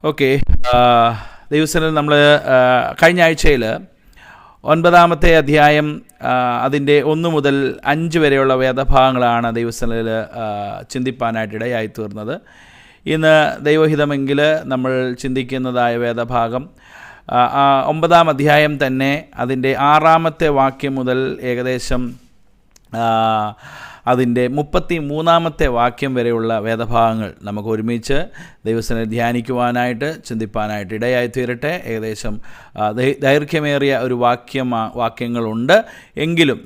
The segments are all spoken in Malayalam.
ഓക്കെ. ദൈവസേനയിൽ നമ്മൾ കഴിഞ്ഞ ആഴ്ചയിൽ 9-ാമത്തെ അധ്യായം അതിൻ്റെ 1 മുതൽ 5 വരെയുള്ള വേദഭാഗങ്ങളാണ് ദൈവസേനയിൽ ചിന്തിപ്പാനായിട്ട് ഇടയായി തീർന്നത്. ഇന്ന് ദൈവഹിതമെങ്കിൽ നമ്മൾ ചിന്തിക്കുന്നതായ വേദഭാഗം 9-ാം അധ്യായം തന്നെ അതിൻ്റെ 6-ാമത്തെ വാക്യം മുതൽ ഏകദേശം അതിൻ്റെ 33-ാമത്തെ വാക്യം വരെയുള്ള വേദഭാഗങ്ങൾ നമുക്ക് ഒരുമിച്ച് ദൈവസേന ധ്യാനിക്കുവാനായിട്ട് ചിന്തിപ്പാനായിട്ട് ഇടയായി തീരട്ടെ. ഏകദേശം ദൈർഘ്യമേറിയ ഒരു വാക്യങ്ങളുണ്ട് എങ്കിലും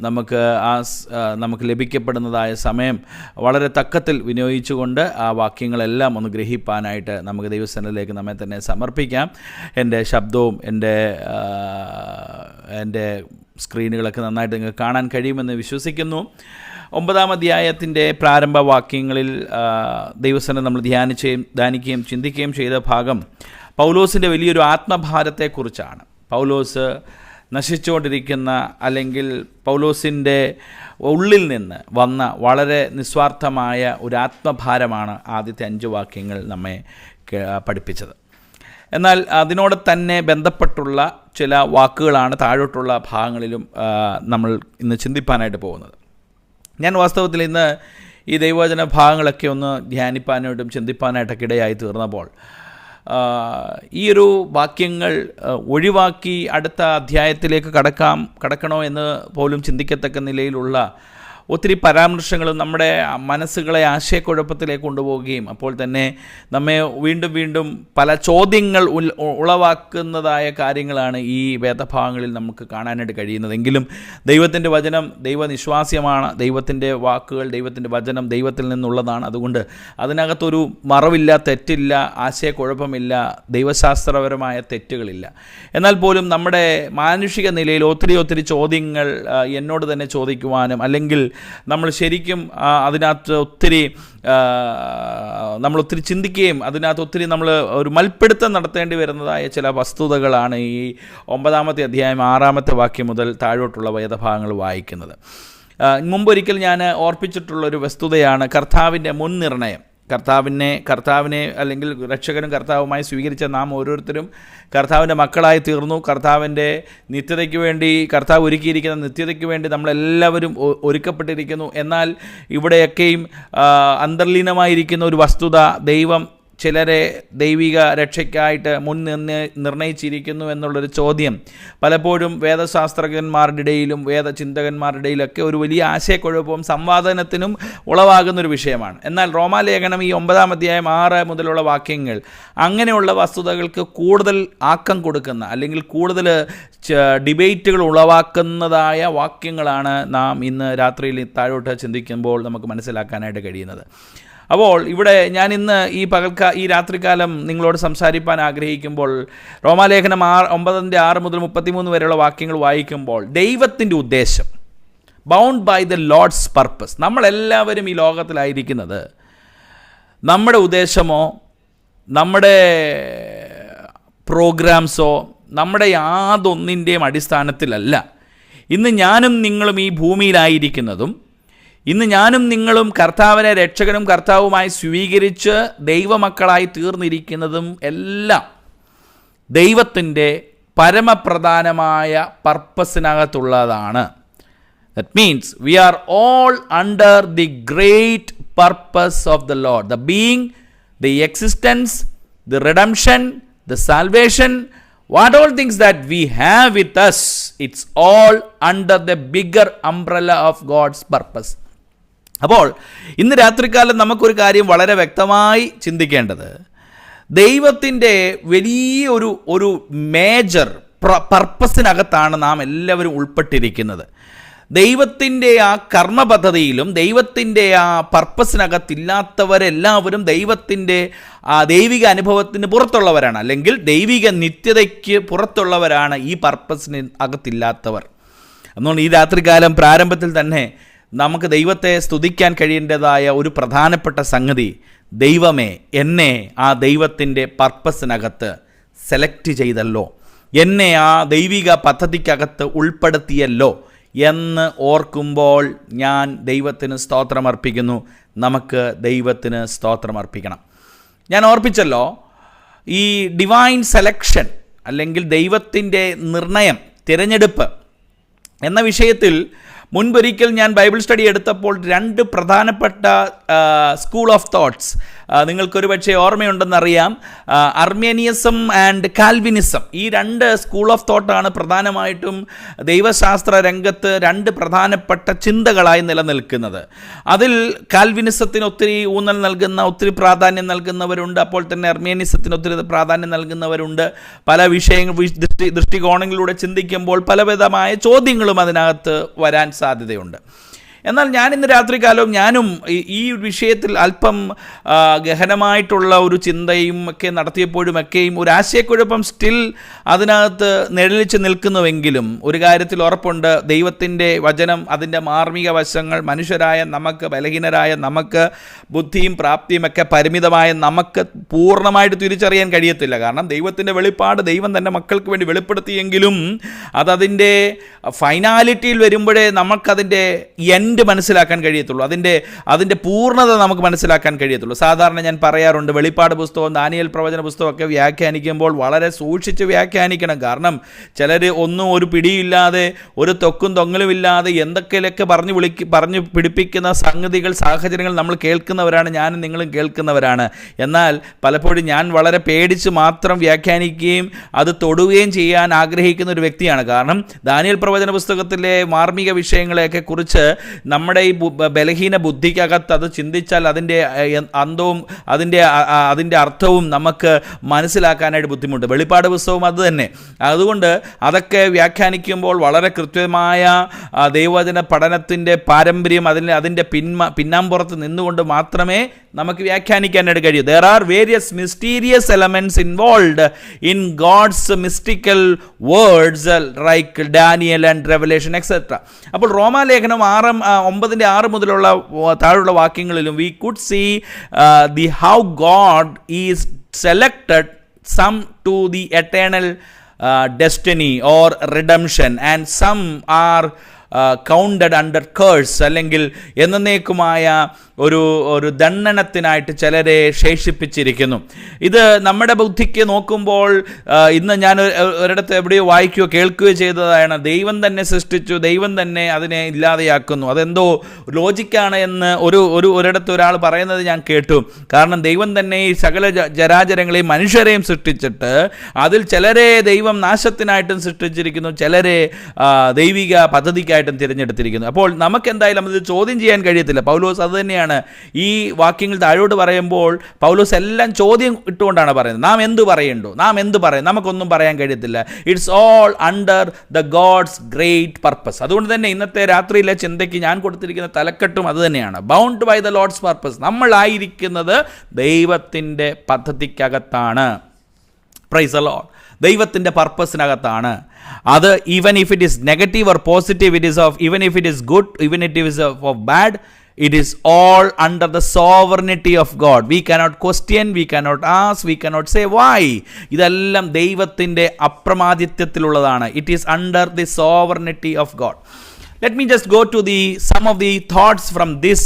നമുക്ക് ലഭിക്കപ്പെടുന്നതായ സമയം വളരെ തക്കത്തിൽ വിനിയോഗിച്ചുകൊണ്ട് ആ വാക്യങ്ങളെല്ലാം ഒന്ന് ഗ്രഹിപ്പാനായിട്ട് നമുക്ക് ദൈവസേനയിലേക്ക് നമ്മെ തന്നെ സമർപ്പിക്കാം. എൻ്റെ ശബ്ദവും എൻ്റെ സ്ക്രീനുകളൊക്കെ നന്നായിട്ട് നിങ്ങൾക്ക് കാണാൻ കഴിയുമെന്ന് വിശ്വസിക്കുന്നു. 9-ാം അധ്യായത്തിൻ്റെ പ്രാരംഭ വാക്യങ്ങളിൽ ദൈവസേന നമ്മൾ ധ്യാനിക്കുകയും ചിന്തിക്കുകയും ചെയ്ത ഭാഗം പൗലോസിൻ്റെ വലിയൊരു ആത്മഭാരത്തെക്കുറിച്ചാണ്. പൗലോസ് നശിച്ചുകൊണ്ടിരിക്കുന്ന, അല്ലെങ്കിൽ പൗലോസിൻ്റെ ഉള്ളിൽ നിന്ന് വന്ന വളരെ നിസ്വാർത്ഥമായ ഒരു ആത്മഭാരമാണ് ആദ്യത്തെ 5 വാക്യങ്ങൾ നമ്മെ പഠിപ്പിച്ചത്. എന്നാൽ അതിനോട് തന്നെ ബന്ധപ്പെട്ടുള്ള ചില വാക്കുകളാണ് താഴോട്ടുള്ള ഭാഗങ്ങളിലും നമ്മൾ ഇന്ന് ചിന്തിപ്പാനായിട്ട് പോകുന്നത്. ഞാൻ വാസ്തവത്തിൽ ഇന്ന് ഈ ദൈവവചന ഭാഗങ്ങളൊക്കെ ഒന്ന് ധ്യാനിപ്പാനായിട്ടും ചിന്തിപ്പാനായിട്ടൊക്കെ ഇടയായി തീർന്നപ്പോൾ ഈ ഒരു വാക്യങ്ങൾ ഒഴിവാക്കി അടുത്ത അധ്യായത്തിലേക്ക് കടക്കണോ എന്ന് പോലും ചിന്തിക്കത്തക്ക നിലയിലുള്ള ഒത്തിരി പരാമർശങ്ങളും നമ്മുടെ മനസ്സുകളെ ആശയക്കുഴപ്പത്തിലേക്ക് കൊണ്ടുപോവുകയും അപ്പോൾ തന്നെ നമ്മെ വീണ്ടും പല ചോദ്യങ്ങൾ ഉളവാക്കുന്നതായ കാര്യങ്ങളാണ് ഈ വേദഭാഗങ്ങളിൽ നമുക്ക് കാണാനായിട്ട് കഴിയുന്നതെങ്കിലും ദൈവത്തിൻ്റെ വചനം ദൈവനിശ്വാസ്യമാണ്. ദൈവത്തിൻ്റെ വാക്കുകൾ, ദൈവത്തിൻ്റെ വചനം ദൈവത്തിൽ നിന്നുള്ളതാണ്. അതുകൊണ്ട് അതിനകത്തൊരു മറവില്ല, തെറ്റില്ല, ആശയക്കുഴപ്പമില്ല, ദൈവശാസ്ത്രപരമായ തെറ്റുകളില്ല. എന്നാൽ പോലും നമ്മുടെ മാനുഷിക നിലയിൽ ഒത്തിരി ചോദ്യങ്ങൾ എന്നോട് തന്നെ ചോദിക്കുവാനും, അല്ലെങ്കിൽ നമ്മൾ ശരിക്കും അതിനകത്ത് ഒത്തിരി ചിന്തിക്കുകയും അതിനകത്ത് ഒത്തിരി നമ്മൾ ഒരു മൽപ്പിടുത്തം നടത്തേണ്ടി വരുന്നതായ ചില വസ്തുതകളാണ് ഈ 9-ാമത്തെ അധ്യായം 6-ാമത്തെ വാക്യം മുതൽ താഴോട്ടുള്ള വേദഭാഗങ്ങൾ വായിക്കുന്നത്. മുമ്പൊരിക്കൽ ഞാൻ ഓർപ്പിച്ചിട്ടുള്ളൊരു വസ്തുതയാണ് കർത്താവിൻ്റെ മുൻനിർണയം. കർത്താവിനെ അല്ലെങ്കിൽ രക്ഷകനും കർത്താവുമായി സ്വീകരിച്ച നാം ഓരോരുത്തരും കർത്താവിൻ്റെ മക്കളായി തീർന്നു. കർത്താവിൻ്റെ നിത്യതയ്ക്ക് വേണ്ടി, കർത്താവ് ഒരുക്കിയിരിക്കുന്ന നിത്യതയ്ക്ക് വേണ്ടി നമ്മളെല്ലാവരും ഒരുക്കപ്പെട്ടിരിക്കുന്നു. എന്നാൽ ഇവിടെയൊക്കെയും അന്തർലീനമായിരിക്കുന്ന ഒരു വസ്തുത, ദൈവം ചിലരെ ദൈവിക രക്ഷയ്ക്കായിട്ട് നിർണയിച്ചിരിക്കുന്നു എന്നുള്ളൊരു ചോദ്യം പലപ്പോഴും വേദശാസ്ത്രജ്ഞന്മാരുടെ ഇടയിലും വേദചിന്തകന്മാരുടെ ഇടയിലൊക്കെ ഒരു വലിയ ആശയക്കുഴപ്പവും സംവാദനത്തിനും ഉളവാകുന്നൊരു വിഷയമാണ്. എന്നാൽ റോമാലേഖനം ഈ 9-ാം അധ്യായം 6 മുതലുള്ള വാക്യങ്ങൾ അങ്ങനെയുള്ള വസ്തുതകൾക്ക് കൂടുതൽ ആക്കം കൊടുക്കുന്ന, അല്ലെങ്കിൽ കൂടുതൽ ഡിബേറ്റുകൾ ഉളവാക്കുന്നതായ വാക്യങ്ങളാണ് നാം ഇന്ന് രാത്രിയിൽ താഴോട്ട് ചിന്തിക്കുമ്പോൾ നമുക്ക് മനസ്സിലാക്കാനായിട്ട് കഴിയുന്നത്. അപ്പോൾ ഇവിടെ ഞാൻ ഇന്ന് ഈ രാത്രികാലം നിങ്ങളോട് സംസാരിപ്പാൻ ആഗ്രഹിക്കുമ്പോൾ റോമാലേഖനം 9-6 മുതൽ 33 വരെയുള്ള വാക്യങ്ങൾ വായിക്കുമ്പോൾ ദൈവത്തിൻ്റെ ഉദ്ദേശം, bound by the Lord's purpose. നമ്മളെല്ലാവരും ഈ ലോകത്തിലായിരിക്കുന്നത് നമ്മുടെ ഉദ്ദേശമോ നമ്മുടെ പ്രോഗ്രാംസോ നമ്മുടെ യാതൊന്നിൻ്റെയും അടിസ്ഥാനത്തിലല്ല. ഇന്ന് ഞാനും നിങ്ങളും ഈ ഭൂമിയിലായിരിക്കുന്നതും, ഇന്ന് ഞാനും നിങ്ങളും കർത്താവിനെ രക്ഷകനും കർത്താവുമായി സ്വീകരിച്ച് ദൈവമക്കളായി തീർന്നിരിക്കുന്നതും എല്ലാം ദൈവത്തിൻ്റെ പരമപ്രധാനമായ പർപ്പസിനകത്തുള്ളതാണ്. That means we are all under the great purpose of the lord, the being, the existence, the redemption, the salvation, what all things that we have with us, it's all under the bigger umbrella of God's purpose. അപ്പോൾ ഇന്ന് രാത്രികാലം നമുക്കൊരു കാര്യം വളരെ വ്യക്തമായി ചിന്തിക്കേണ്ടത്, ദൈവത്തിൻ്റെ വലിയൊരു മേജർ പർപ്പസിനകത്താണ് നാം എല്ലാവരും ഉൾപ്പെട്ടിരിക്കുന്നത്. ദൈവത്തിൻ്റെ ആ കർമ്മപദ്ധതിയിലും ദൈവത്തിൻ്റെ ആ പർപ്പസിനകത്തില്ലാത്തവരെല്ലാവരും ദൈവത്തിൻ്റെ ആ ദൈവിക അനുഭവത്തിന് പുറത്തുള്ളവരാണ്, അല്ലെങ്കിൽ ദൈവിക നിത്യതയ്ക്ക് പുറത്തുള്ളവരാണ് ഈ പർപ്പസിന് അകത്തില്ലാത്തവർ. അതുകൊണ്ട് ഈ രാത്രികാലം പ്രാരംഭത്തിൽ തന്നെ നമുക്ക് ദൈവത്തെ സ്തുതിക്കാൻ കഴിയേണ്ടതായ ഒരു പ്രധാനപ്പെട്ട സംഗതി, ദൈവമേ എന്നെ ആ ദൈവത്തിൻ്റെ പർപ്പസിനകത്ത് സെലക്ട് ചെയ്തല്ലോ, എന്നെ ആ ദൈവിക പദ്ധതിക്കകത്ത് ഉൾപ്പെടുത്തിയല്ലോ എന്ന് ഓർക്കുമ്പോൾ ഞാൻ ദൈവത്തിന് സ്തോത്രമർപ്പിക്കുന്നു. നമുക്ക് ദൈവത്തിന് സ്തോത്രമർപ്പിക്കണം. ഞാൻ ഓർപ്പിച്ചല്ലോ, ഈ ഡിവൈൻ സെലക്ഷൻ അല്ലെങ്കിൽ ദൈവത്തിൻ്റെ നിർണയം, തിരഞ്ഞെടുപ്പ് എന്ന വിഷയത്തിൽ മുൻപൊരിക്കൽ ഞാൻ ബൈബിൾ സ്റ്റഡി എടുത്തപ്പോൾ 2 പ്രധാനപ്പെട്ട സ്കൂൾ ഓഫ് തോട്ട്സ് നിങ്ങൾക്കൊരു പക്ഷേ ഓർമ്മയുണ്ടെന്നറിയാം. അർമേനിയസം ആൻഡ് കാൽവിനിസം, ഈ 2 സ്കൂൾ ഓഫ് തോട്ടാണ് പ്രധാനമായിട്ടും ദൈവശാസ്ത്ര രംഗത്ത് 2 പ്രധാനപ്പെട്ട ചിന്തകളായി നിലനിൽക്കുന്നത്. അതിൽ കാൽവിനിസത്തിന് ഒത്തിരി ഊന്നൽ നൽകുന്ന, ഒത്തിരി പ്രാധാന്യം നൽകുന്നവരുണ്ട്. അപ്പോൾ തന്നെ അർമേനിയസത്തിന് ഒത്തിരി പ്രാധാന്യം നൽകുന്നവരുണ്ട്. പല ദൃഷ്ടികോണങ്ങളിലൂടെ ചിന്തിക്കുമ്പോൾ പലവിധമായ ചോദ്യങ്ങളും അതിനകത്ത് വരാൻ സാധ്യതയുണ്ട്. എന്നാൽ ഞാനിന്ന് രാത്രികാലവും ഞാനും ഈ വിഷയത്തിൽ അല്പം ഗഹനമായിട്ടുള്ള ഒരു ചിന്തയും ഒക്കെ നടത്തിയപ്പോഴുമൊക്കെയും ഒരു ആശയക്കുഴപ്പം സ്റ്റിൽ അതിനകത്ത് നിഴലിച്ച് നിൽക്കുന്നുവെങ്കിലും ഒരു കാര്യത്തിൽ ഉറപ്പുണ്ട്, ദൈവത്തിൻ്റെ വചനം അതിൻ്റെ മാർമിക വശങ്ങൾ മനുഷ്യരായ നമുക്ക്, ബലഹീനരായ നമുക്ക്, ബുദ്ധിയും പ്രാപ്തിയും ഒക്കെ പരിമിതമായ നമുക്ക് പൂർണ്ണമായിട്ട് തിരിച്ചറിയാൻ കഴിയത്തില്ല. കാരണം ദൈവത്തിൻ്റെ വെളിപ്പാട് ദൈവം തൻ്റെ മക്കൾക്ക് വേണ്ടി വെളിപ്പെടുത്തിയെങ്കിലും അതതിൻ്റെ ഫൈനാലിറ്റിയിൽ വരുമ്പോഴേ നമുക്കതിൻ്റെ മനസ്സിലാക്കാൻ കഴിയത്തുള്ളൂ, അതിൻ്റെ പൂർണ്ണത നമുക്ക് മനസ്സിലാക്കാൻ കഴിയത്തുള്ളൂ. സാധാരണ ഞാൻ പറയാറുണ്ട്, വെളിപ്പാട് പുസ്തകവും ദാനിയേൽ പ്രവചന പുസ്തകമൊക്കെ വ്യാഖ്യാനിക്കുമ്പോൾ വളരെ സൂക്ഷിച്ച് വ്യാഖ്യാനിക്കണം. കാരണം ചിലർ ഒന്നും ഒരു പിടിയില്ലാതെ, ഒരു തൊക്കും തൊങ്ങലും ഇല്ലാതെ എന്തൊക്കെയൊക്കെ പറഞ്ഞു പിടിപ്പിക്കുന്ന സംഗതികൾ, സാഹചര്യങ്ങൾ നമ്മൾ കേൾക്കുന്നവരാണ്, ഞാനും നിങ്ങളും കേൾക്കുന്നവരാണ്. എന്നാൽ പലപ്പോഴും ഞാൻ വളരെ പേടിച്ച് മാത്രം വ്യാഖ്യാനിക്കുകയും അത് തൊടുകയും ചെയ്യാൻ ആഗ്രഹിക്കുന്ന ഒരു വ്യക്തിയാണ്. കാരണം ദാനിയേൽ പ്രവചന പുസ്തകത്തിലെ മാർമിക വിഷയങ്ങളെയൊക്കെ കുറിച്ച് നമ്മുടെ ഈ ബലഹീന ബുദ്ധിക്കകത്ത് അത് ചിന്തിച്ചാൽ അതിൻ്റെ അന്തവും അതിൻ്റെ അർത്ഥവും നമുക്ക് മനസ്സിലാക്കാനായിട്ട് ബുദ്ധിമുട്ട്. വെളിപ്പാട് പുസ്തകവും അത് തന്നെ. അതുകൊണ്ട് അതൊക്കെ വ്യാഖ്യാനിക്കുമ്പോൾ വളരെ കൃത്യമായ ദൈവവചന പഠനത്തിൻ്റെ പാരമ്പര്യം അതിൻ്റെ പിന്നാമ്പുറത്ത് നിന്നുകൊണ്ട് മാത്രമേ നമുക്ക് വ്യാഖ്യാനിക്കാനായിട്ട് കഴിയും. There are various mysterious elements involved in God's mystical words like Daniel and Revelation etc. അപ്പോൾ റോമാലേഖനം 9:6 മുതലുള്ള താഴെയുള്ള വാക്യങ്ങളിലും we could see how God is selected some to the eternal destiny or redemption and some are counted under curse, അല്ലെങ്കിൽ എന്നേക്കുമായ ഒരു ദണ്ഡനത്തിനായിട്ട് ചിലരെ ശേഷിപ്പിച്ചിരിക്കുന്നു. ഇത് നമ്മുടെ ബുദ്ധിക്ക് നോക്കുമ്പോൾ ഇന്ന് ഞാൻ ഒരിടത്ത് എവിടെയോ വായിക്കുകയോ കേൾക്കുകയോ ചെയ്തതാണ്, ദൈവം തന്നെ സൃഷ്ടിച്ചു, ദൈവം തന്നെ അതിനെ ഇല്ലാതെയാക്കുന്നു. അതെന്തോ ലോജിക്കാണ് എന്ന് ഒരിടത്ത് ഒരാൾ പറയുന്നത് ഞാൻ കേട്ടു. കാരണം ദൈവം തന്നെ ഈ സകല ജരാചരങ്ങളെയും മനുഷ്യരെയും സൃഷ്ടിച്ചിട്ട് അതിൽ ചിലരെ ദൈവം നാശത്തിനായിട്ടും സൃഷ്ടിച്ചിരിക്കുന്നു, ചിലരെ ദൈവിക പദ്ധതിക്കായിട്ടും തിരഞ്ഞെടുത്തിരിക്കുന്നു. അപ്പോൾ നമുക്ക് എന്തായാലും അത് ചോദ്യം ചെയ്യാൻ കഴിയത്തില്ല. പൗലോസ് അത് തന്നെയാണ് ഈ വാക്യങ്ങൾ താഴോട്ട് പറയുമ്പോൾ പൗലോസ് എല്ലാം ചോദ്യം ഇട്ടുകൊണ്ടാണ് പറയുന്നത്. നാം എന്ത് പറയണ്ടു, നാം എന്ത് പറയും, നമുക്കൊന്നും പറയാൻ കഴിയത്തില്ല. It's all under the God's great purpose. അതുകൊണ്ട് തന്നെ ഇന്നത്തെ രാത്രിയിലെ ചിന്തയ്ക്ക് ഞാൻ കൊടുത്തിരിക്കുന്ന തലക്കെട്ടും അത് തന്നെയാണ്, bound by the Lord's purpose. നമ്മളായിരിക്കുന്നത് ദൈവത്തിൻ്റെ പദ്ധതിക്കകത്താണ്. Praise the lord. ദൈവത്തിൻ്റെ പർപ്പസിനകത്താണ്. അത് even if it is negative or positive, it is of even if it is good, even it is of bad, it is all under the sovereignty of God. We cannot question, we cannot ask, we cannot say why. ഇതെല്ലാം ദൈവത്തിൻ്റെ അപ്രമാദിത്വത്തിലുള്ളതാണ്. It is under the sovereignty of God. Let me just go to some of the thoughts from this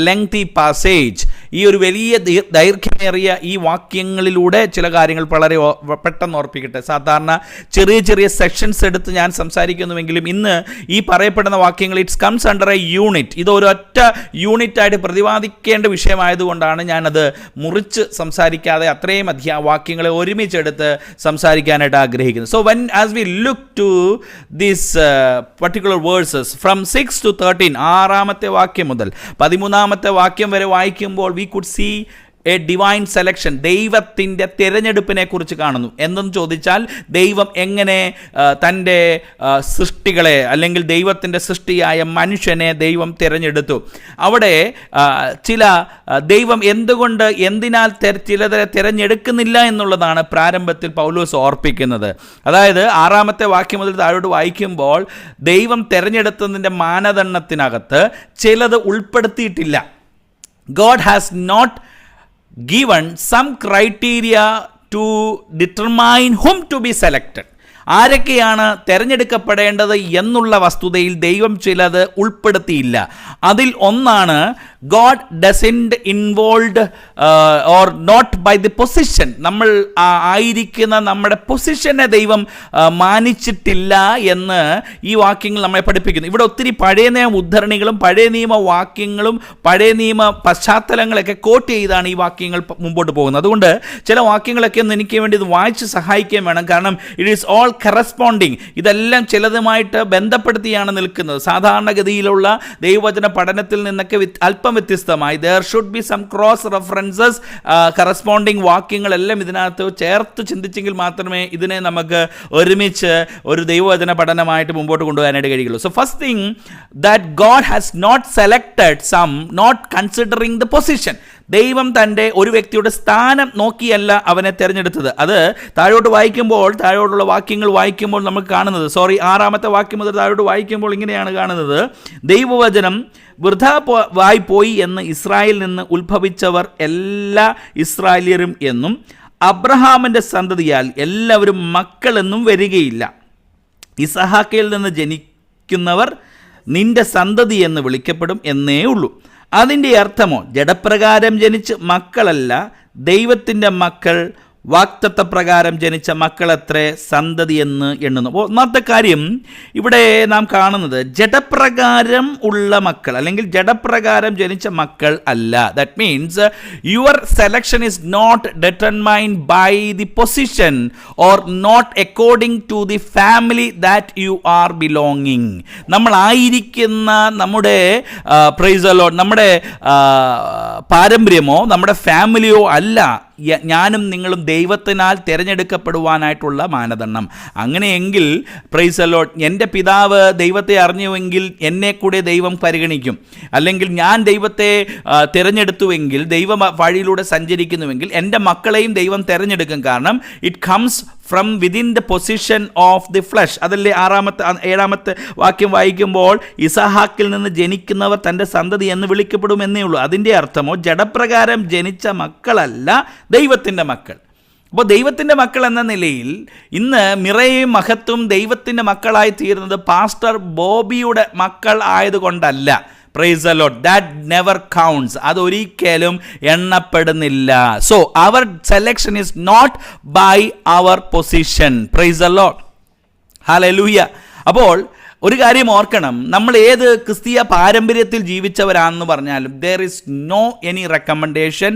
lengthy passage. ഈ ഒരു വലിയ ദൈർഘ്യമേറിയ ഈ വാക്യങ്ങളിലൂടെ ചില കാര്യങ്ങൾ വളരെ പെട്ടെന്ന് ഓർപ്പിക്കട്ടെ. സാധാരണ ചെറിയ ചെറിയ സെക്ഷൻസ് എടുത്ത് ഞാൻ സംസാരിക്കുന്നുവെങ്കിലും ഇന്ന് ഈ പറയപ്പെടുന്ന വാക്യങ്ങൾ it's comes under A unit. ഇത് ഒരൊറ്റ യൂണിറ്റായിട്ട് പ്രതിപാദിക്കേണ്ട വിഷയമായതുകൊണ്ടാണ് ഞാനത് മുറിച്ച് സംസാരിക്കാതെ അത്രയും വാക്യങ്ങളെ ഒരുമിച്ചെടുത്ത് സംസാരിക്കാനായിട്ട് ആഗ്രഹിക്കുന്നത്. So when as we look to this particular verses from 6 to 13, 6-ാമത്തെ വാക്യം മുതൽ 13-ാമത്തെ വാക്യം വരെ വായിക്കുമ്പോൾ we could see A divine selection, ദൈവത്തിൻ്റെ തിരഞ്ഞെടുപ്പിനെ കുറിച്ച് കാണുന്നു. എന്തെന്ന് ചോദിച്ചാൽ ദൈവം എങ്ങനെ തൻ്റെ സൃഷ്ടികളെ അല്ലെങ്കിൽ ദൈവത്തിൻ്റെ സൃഷ്ടിയായ മനുഷ്യനെ ദൈവം തിരഞ്ഞെടുത്തു. അവിടെ ചില ദൈവം എന്തിനാൽ ചിലരെ തിരഞ്ഞെടുക്കുന്നില്ല എന്നുള്ളതാണ് പ്രാരംഭത്തിൽ പൗലോസ് ഓർപ്പിക്കുന്നത്. അതായത് 6-ാമത്തെ വാക്യം മുതൽ താഴോട്ട് വായിക്കുമ്പോൾ ദൈവം തിരഞ്ഞെടുത്തതിൻ്റെ മാനദണ്ഡത്തിനകത്ത് ചിലത് ഉൾപ്പെടുത്തിയിട്ടില്ല. God has not given some criteria to determine whom to be selected. ആരൊക്കെയാണ് തിരഞ്ഞെടുക്കപ്പെടേണ്ടത് എന്നുള്ള വസ്തുതയിൽ ദൈവം ചിലത് ഉൾപ്പെടുത്തിയില്ല. അതിൽ ഒന്നാണ് God doesn't involved or not by the position. നമ്മൾ ആയിരിക്കുന്ന നമ്മുടെ പൊസിഷനെ ദൈവം മാനിച്ചിട്ടില്ല എന്ന് ഈ വാക്യങ്ങൾ നമ്മെ പഠിപ്പിക്കുന്നു. ഇവിടെ ഒത്തിരി പഴയ നിയമ ഉദ്ധരണികളും പഴയ നിയമ വാക്യങ്ങളും പഴയ നിയമ പശ്ചാത്തലങ്ങളൊക്കെ കോട്ട് ചെയ്താണ് ഈ വാക്യങ്ങൾ മുമ്പോട്ട് പോകുന്നത്. അതുകൊണ്ട് ചില വാക്യങ്ങളൊക്കെ ഒന്ന് എനിക്ക് വേണ്ടി ഇത് വായിച്ച് സഹായിക്കുകയും വേണം. കാരണം ഇറ്റ് ഈസ് ഓൾ കറസ്പോണ്ടിങ്. ഇതെല്ലാം ചിലതുമായിട്ട് ബന്ധപ്പെടുത്തിയാണ് നിൽക്കുന്നത്. സാധാരണഗതിയിലുള്ള ദൈവവചന പഠനത്തിൽ നിന്നൊക്കെ അല്പം വ്യത്യസ്തമായി there should be some cross references, corresponding വാക്യങ്ങളെല്ലാം ഇതിനകത്ത് ചേർത്ത് ചിന്തിച്ചെങ്കിൽ മാത്രമേ ഇതിനെ നമുക്ക് ഒരുമിച്ച് ഒരു ദൈവവചന പഠനമായിട്ട് മുമ്പോട്ട് കൊണ്ടുപോകാനായിട്ട് കഴിയുള്ളൂ. So first thing that God has not selected some not considering the position. ദൈവം തൻ്റെ ഒരു വ്യക്തിയുടെ സ്ഥാനം നോക്കിയല്ല അവനെ തിരഞ്ഞെടുത്തത്. അത് താഴോട്ടുള്ള വാക്യങ്ങൾ വായിക്കുമ്പോൾ നമുക്ക് കാണുന്നത്, 6-ാമത്തെ വാക്യം മുതൽ താഴോട്ട് വായിക്കുമ്പോൾ ഇങ്ങനെയാണ് കാണുന്നത്: ദൈവവചനം വൃഥാവായി പോയി എന്ന് ഇസ്രായേലിൽ നിന്ന് ഉത്ഭവിച്ചവർ എല്ലാ ഇസ്രായേലിയരും എന്നും അബ്രഹാമിൻ്റെ സന്തതിയാൽ എല്ലാവരും മക്കളെന്നും വരികയില്ല. ഇസഹാക്കിൽ നിന്ന് ജനിക്കുന്നവർ നിന്റെ സന്തതി എന്ന് വിളിക്കപ്പെടും എന്നേ ഉള്ളൂ. അതിൻ്റെ അർത്ഥമോ ജഡപ്രകാരം ജനിച്ച് മക്കളല്ല, ദൈവത്തിൻ്റെ മക്കൾ വാക്തത്വപ്രകാരം ജനിച്ച മക്കളത്രേ സന്തതി എന്ന് എണ്ണുന്നു. അപ്പോൾ ഒന്നാമത്തെ കാര്യം ഇവിടെ നാം കാണുന്നത് ജഡപ്രകാരം ഉള്ള മക്കൾ അല്ലെങ്കിൽ ജഡപ്രകാരം ജനിച്ച മക്കൾ അല്ല. That means your selection is not determined by the position or not according to the family that you are belonging. നമ്മളായിരിക്കുന്ന നമ്മുടെ പ്രൈസ് ദി ലോർഡ് നമ്മുടെ പാരമ്പര്യമോ നമ്മുടെ ഫാമിലിയോ അല്ല ഞാനും നിങ്ങളും ദൈവത്തിനാൽ തിരഞ്ഞെടുക്കപ്പെടുവാനായിട്ടുള്ള മാനദണ്ഡം. അങ്ങനെയെങ്കിൽ പ്രൈസ് ദി ലോർഡ്, എൻ്റെ പിതാവ് ദൈവത്തെ അറിഞ്ഞുവെങ്കിൽ എന്നെ കൂടെ ദൈവം പരിഗണിക്കും. അല്ലെങ്കിൽ ഞാൻ ദൈവത്തെ തിരഞ്ഞെടുത്തുവെങ്കിൽ, ദൈവ വഴിയിലൂടെ സഞ്ചരിക്കുന്നുവെങ്കിൽ എൻ്റെ മക്കളെയും ദൈവം തിരഞ്ഞെടുക്കും. കാരണം it comes from within the position of the flesh. അതല്ലേ 7-ാമത്തെ വാക്യം വായിക്കുമ്പോൾ ഇസഹാക്കിൽ നിന്ന് ജനിക്കുന്നവർ തൻ്റെ സന്തതി എന്ന് വിളിക്കപ്പെടുമെന്നേ ഉള്ളൂ. അതിൻ്റെ അർത്ഥമോ ജഡപ്രകാരം ജനിച്ച മക്കളല്ല ദൈവത്തിൻ്റെ മക്കൾ. അപ്പോൾ ദൈവത്തിൻ്റെ മക്കൾ എന്ന നിലയിൽ ഇന്ന് മിറയും മഹത്തും ദൈവത്തിൻ്റെ മക്കളായി തീരുന്നത് പാസ്റ്റർ ബോബിയുടെ മക്കൾ ആയതുകൊണ്ടല്ല. Praise the lord, that never counts. അതൊരിക്കലും എണ്ണപ്പെടുന്നില്ല. So our selection is not by our position. Praise the Lord, hallelujah. അപ്പോൾ ഒരു കാര്യം ഓർക്കണം, നമ്മൾ ഏത് ക്രിസ്തീയ പാരമ്പര്യത്തിൽ ജീവിച്ചവരാണെന്ന് പറഞ്ഞാലും there is no any recommendation,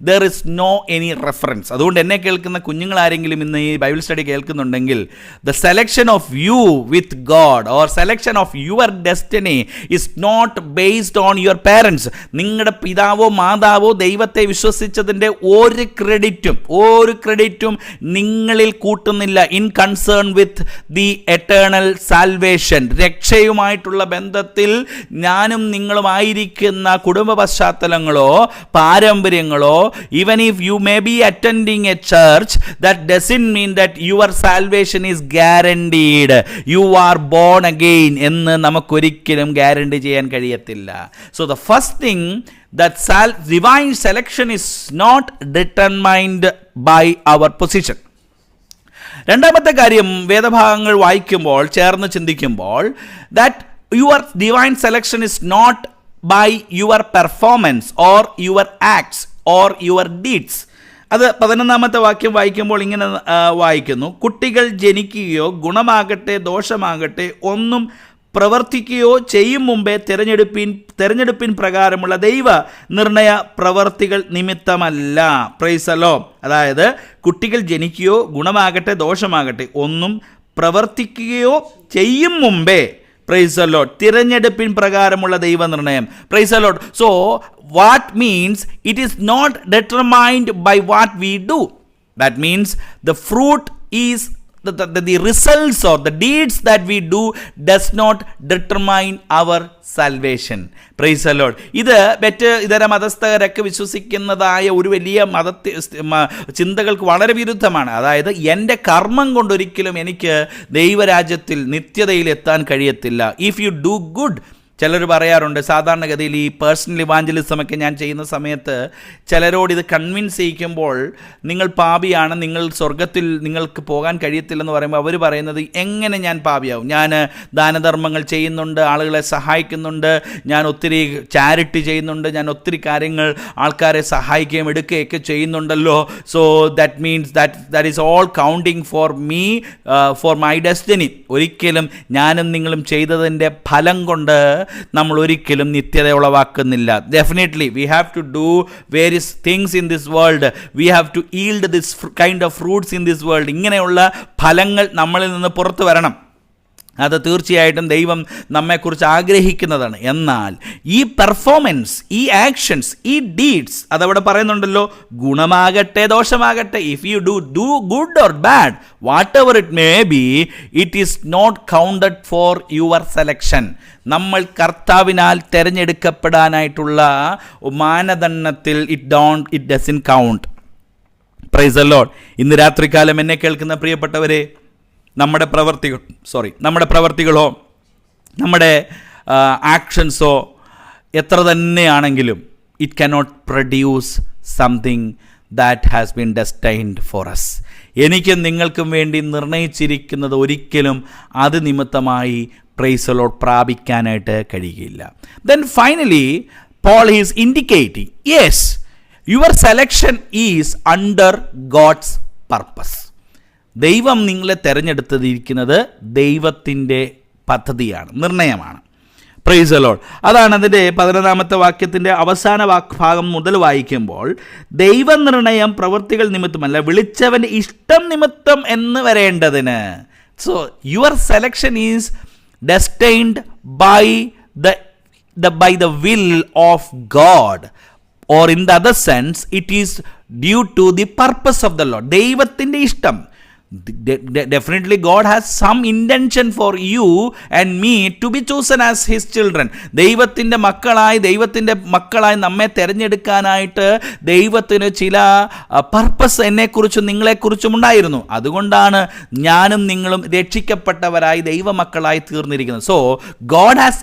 there is no any reference. അതുകൊണ്ട് എന്നെ കേൾക്കുന്ന കുഞ്ഞുങ്ങളാരെങ്കിലും ഇന്ന് ഈ ബൈബിൾ സ്റ്റഡി കേൾക്കുന്നുണ്ടെങ്കിൽ, the selection of you with God or selection of your destiny is not based on your parents. നിങ്ങളുടെ പിതാവോ മാതാവോ ദൈവത്തെ വിശ്വസിച്ചതിൻ്റെ ഒരു ക്രെഡിറ്റും നിങ്ങളിൽ കൂട്ടുന്നില്ല in concern with the eternal salvation. രക്ഷയുമായിട്ടുള്ള ബന്ധത്തിൽ ഞാനും നിങ്ങളുമായിരിക്കുന്ന കുടുംബ പശ്ചാത്തലങ്ങളോ പാരമ്പര്യങ്ങളോ, even if you may be attending a church, that doesn't mean that your salvation is guaranteed. You are born again എന്ന് നമുക്കൊരിക്കലും ഗ്യാരണ്ടി ചെയ്യാൻ കഴിയത്തില്ല. So the first thing, that divine selection is not determined by our position. രണ്ടാമത്തെ കാര്യം, വേദഭാഗങ്ങൾ വായിക്കുമ്പോൾ ചേർന്ന് ചിന്തിക്കുമ്പോൾ, that your divine selection is not by your performance or your acts or your deeds. അത് 11-ാമത്തെ വാക്യം വായിക്കുമ്പോൾ ഇങ്ങനെ വായിക്കുന്നു: കുട്ടികൾ ജനിക്കുകയോ ഗുണമാകട്ടെ ദോഷമാകട്ടെ ഒന്നും പ്രവർത്തിക്കുകയോ ചെയ്യും മുമ്പേ തെരഞ്ഞെടുപ്പിൻ പ്രകാരമുള്ള ദൈവ നിർണയ പ്രവർത്തികൾ നിമിത്തമല്ല. Price the lord. അതായത് കുട്ടികൾ ജനിക്കുകയോ ഗുണമാകട്ടെ ദോഷമാകട്ടെ ഒന്നും പ്രവർത്തിക്കുകയോ ചെയ്യും മുമ്പേ, പ്രൈസ് ദി ലോർഡ്, തിരഞ്ഞെടുപ്പിൻ പ്രകാരമുള്ള ദൈവനിർണയം. Praise the lord. So what means it is not determined by what we do. That means the fruit is the results or the deeds that we do does not determine our salvation. Praise the Lord. ഇത് ഇതര മതസ്ഥരൊക്കെ വിശ്വസിക്കുന്നതായ ഒരു വലിയ ചിന്തകൾക്ക് വളരെ വിരുദ്ധമാണ്. അതായത് എൻ്റെ കർമ്മം കൊണ്ടൊരിക്കലും എനിക്ക് ദൈവരാജ്യത്തിൽ നിത്യതയിൽ എത്താൻ കഴിയത്തില്ല. ഇഫ് യു ഡു ഗുഡ് ചിലർ പറയാറുണ്ട്, സാധാരണഗതിയിൽ ഈ പേഴ്സണൽ ഇവാഞ്ചലിസമൊക്കെ ഞാൻ ചെയ്യുന്ന സമയത്ത് ചിലരോട് ഇത് കൺവിൻസ് ചെയ്യിക്കുമ്പോൾ നിങ്ങൾ പാപിയാണ്, നിങ്ങൾ സ്വർഗത്തിൽ നിങ്ങൾക്ക് പോകാൻ കഴിയത്തില്ലെന്ന് പറയുമ്പോൾ അവർ പറയുന്നത്, എങ്ങനെ ഞാൻ പാപിയാവും? ഞാൻ ദാനധർമ്മങ്ങൾ ചെയ്യുന്നുണ്ട്, ആളുകളെ സഹായിക്കുന്നുണ്ട്, ഞാൻ ഒത്തിരി ചാരിറ്റി ചെയ്യുന്നുണ്ട്, ഞാൻ ഒത്തിരി കാര്യങ്ങൾ ആൾക്കാരെ സഹായിക്കുകയും എടുക്കുകയൊക്കെ ചെയ്യുന്നുണ്ടല്ലോ. So that means that is all counting for me, for my destiny. ഒരിക്കലും ഞാനും നിങ്ങളും ചെയ്തതിൻ്റെ ഫലം കൊണ്ട് നമ്മൾ ഒരിക്കലും നിത്യത ഉളവാക്കുന്നില്ല. Definitely we have to do various things in this world, we have to yield this kind of fruits in this world. ഇങ്ങനെയുള്ള ഫലങ്ങൾ നമ്മളിൽ നിന്ന് പുറത്തു വരണം. അത് തീർച്ചയായിട്ടും ദൈവം നമ്മെക്കുറിച്ച് ആഗ്രഹിക്കുന്നതാണ്. എന്നാൽ ഈ പെർഫോമൻസ്, ഈ ആക്ഷൻസ്, ഈ ഡീഡ്സ്, അതവിടെ പറയുന്നുണ്ടല്ലോ, ഗുണമാകട്ടെ ദോഷമാകട്ടെ, if you do good or bad, whatever it may be, it is not counted for your selection. നമ്മൾ കർത്താവിനാൽ തിരഞ്ഞെടുക്കപ്പെടാനായിട്ടുള്ള മാനദണ്ഡത്തിൽ it doesn't count. Praise the Lord. ഇന്ന് രാത്രികാലം എന്നെ കേൾക്കുന്ന പ്രിയപ്പെട്ടവരെ, നമ്മുടെ പ്രവർത്തികളോ നമ്മുടെ ആക്ഷൻസോ എത്ര തന്നെയാണെങ്കിലും it cannot produce something that has been destined for us. എനിക്കും നിങ്ങൾക്കും വേണ്ടി നിർണയിച്ചിരിക്കുന്നത് ഒരിക്കലും അത് നിമിത്തമായി പ്രൈസ് ദി ലോർഡ് പ്രാപിക്കാനായിട്ട് കഴിയുകയില്ല. Then finally Paul is indicating, yes, your selection is under God's purpose. ദൈവം നിങ്ങളെ തിരഞ്ഞെടുത്തിരിക്കുന്നത് ദൈവത്തിൻ്റെ പദ്ധതിയാണ്, നിർണയമാണ്. Price the Lord. അതാണ് അതിൻ്റെ 11-ാമത്തെ വാക്യത്തിൻ്റെ അവസാന ഭാഗം മുതൽ വായിക്കുമ്പോൾ, ദൈവനിർണയം പ്രവൃത്തികൾ നിമിത്തമല്ല, വിളിച്ചവൻ്റെ ഇഷ്ടം നിമിത്തം എന്ന് വരേണ്ടതിന്. So your selection is destined by the will of God, or in the other sense it is due to the purpose of the Lord. ദൈവത്തിൻ്റെ ഇഷ്ടം. Definitely God has some intention for you and me to be chosen as his children. ദൈവത്തിൻ്റെ മക്കളായി നമ്മെ തിരഞ്ഞെടുക്കാനായിട്ട് ദൈവത്തിന് ചില പർപ്പസ് എന്നെക്കുറിച്ചും നിങ്ങളെക്കുറിച്ചും ഉണ്ടായിരുന്നു. അതുകൊണ്ടാണ് ഞാനും നിങ്ങളും രക്ഷിക്കപ്പെട്ടവരായി ദൈവമക്കളായി തീർന്നിരിക്കുന്നത്. So God has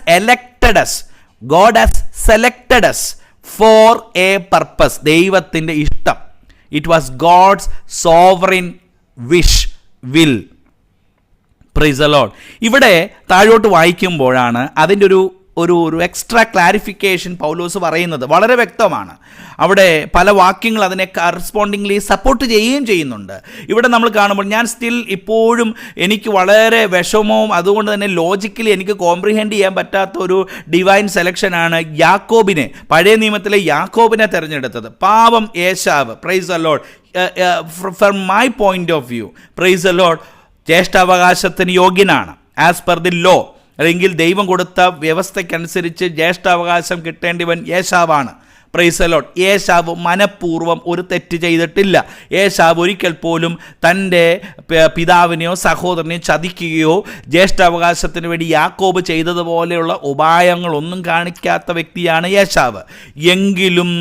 selected us for a purpose. ദൈവത്തിൻ്റെ ഇഷ്ടം. It was God's sovereign will. Praise the Lord. ഇവിടെ താഴോട്ട് വായിക്കുമ്പോഴാണ് അതിൻ്റെ ഒരു എക്സ്ട്രാ ക്ലാരിഫിക്കേഷൻ പൗലോസ് പറയുന്നത്. വളരെ വ്യക്തമാണ്. അവിടെ പല വാക്യങ്ങൾ അതിനെ കറസ്പോണ്ടിങ്ലി സപ്പോർട്ട് ചെയ്യുകയും ചെയ്യുന്നുണ്ട്. ഇവിടെ നമ്മൾ കാണുമ്പോൾ ഞാൻ ഇപ്പോഴും എനിക്ക് വളരെ വിഷമവും അതുകൊണ്ട് തന്നെ ലോജിക്കലി എനിക്ക് കോംപ്രിഹെൻഡ് ചെയ്യാൻ പറ്റാത്ത ഒരു ഡിവൈൻ സെലക്ഷനാണ് യാക്കോബിനെ, പഴയ നിയമത്തിലെ യാക്കോബിനെ തിരഞ്ഞെടുത്തത്. പാവം Esau. Praise the lord. From my point of view, praise the lord, ജ്യേഷ്ഠാവകാശത്തിന് യോഗ്യനാണ് ആസ് പെർ ദി ലോ, അല്ലെങ്കിൽ ദൈവം കൊടുത്ത വ്യവസ്ഥയ്ക്കനുസരിച്ച് ജ്യേഷ്ഠാവകാശം കിട്ടേണ്ടവൻ ഏശാവാണ്. Praise the lord. ഏശാവ് മനഃപൂർവ്വം ഒരു തെറ്റ് ചെയ്തിട്ടില്ല. ഏശാവ് ഒരിക്കൽ പോലും തൻ്റെ പിതാവിനെയോ സഹോദരനെയോ ചതിക്കുകയോ ജ്യേഷ്ഠാവകാശത്തിന് വേണ്ടി യാക്കോബ് ചെയ്തതുപോലെയുള്ള ഉപായങ്ങളൊന്നും കാണിക്കാത്ത വ്യക്തിയാണ് ഏശാവ്. എങ്കിലും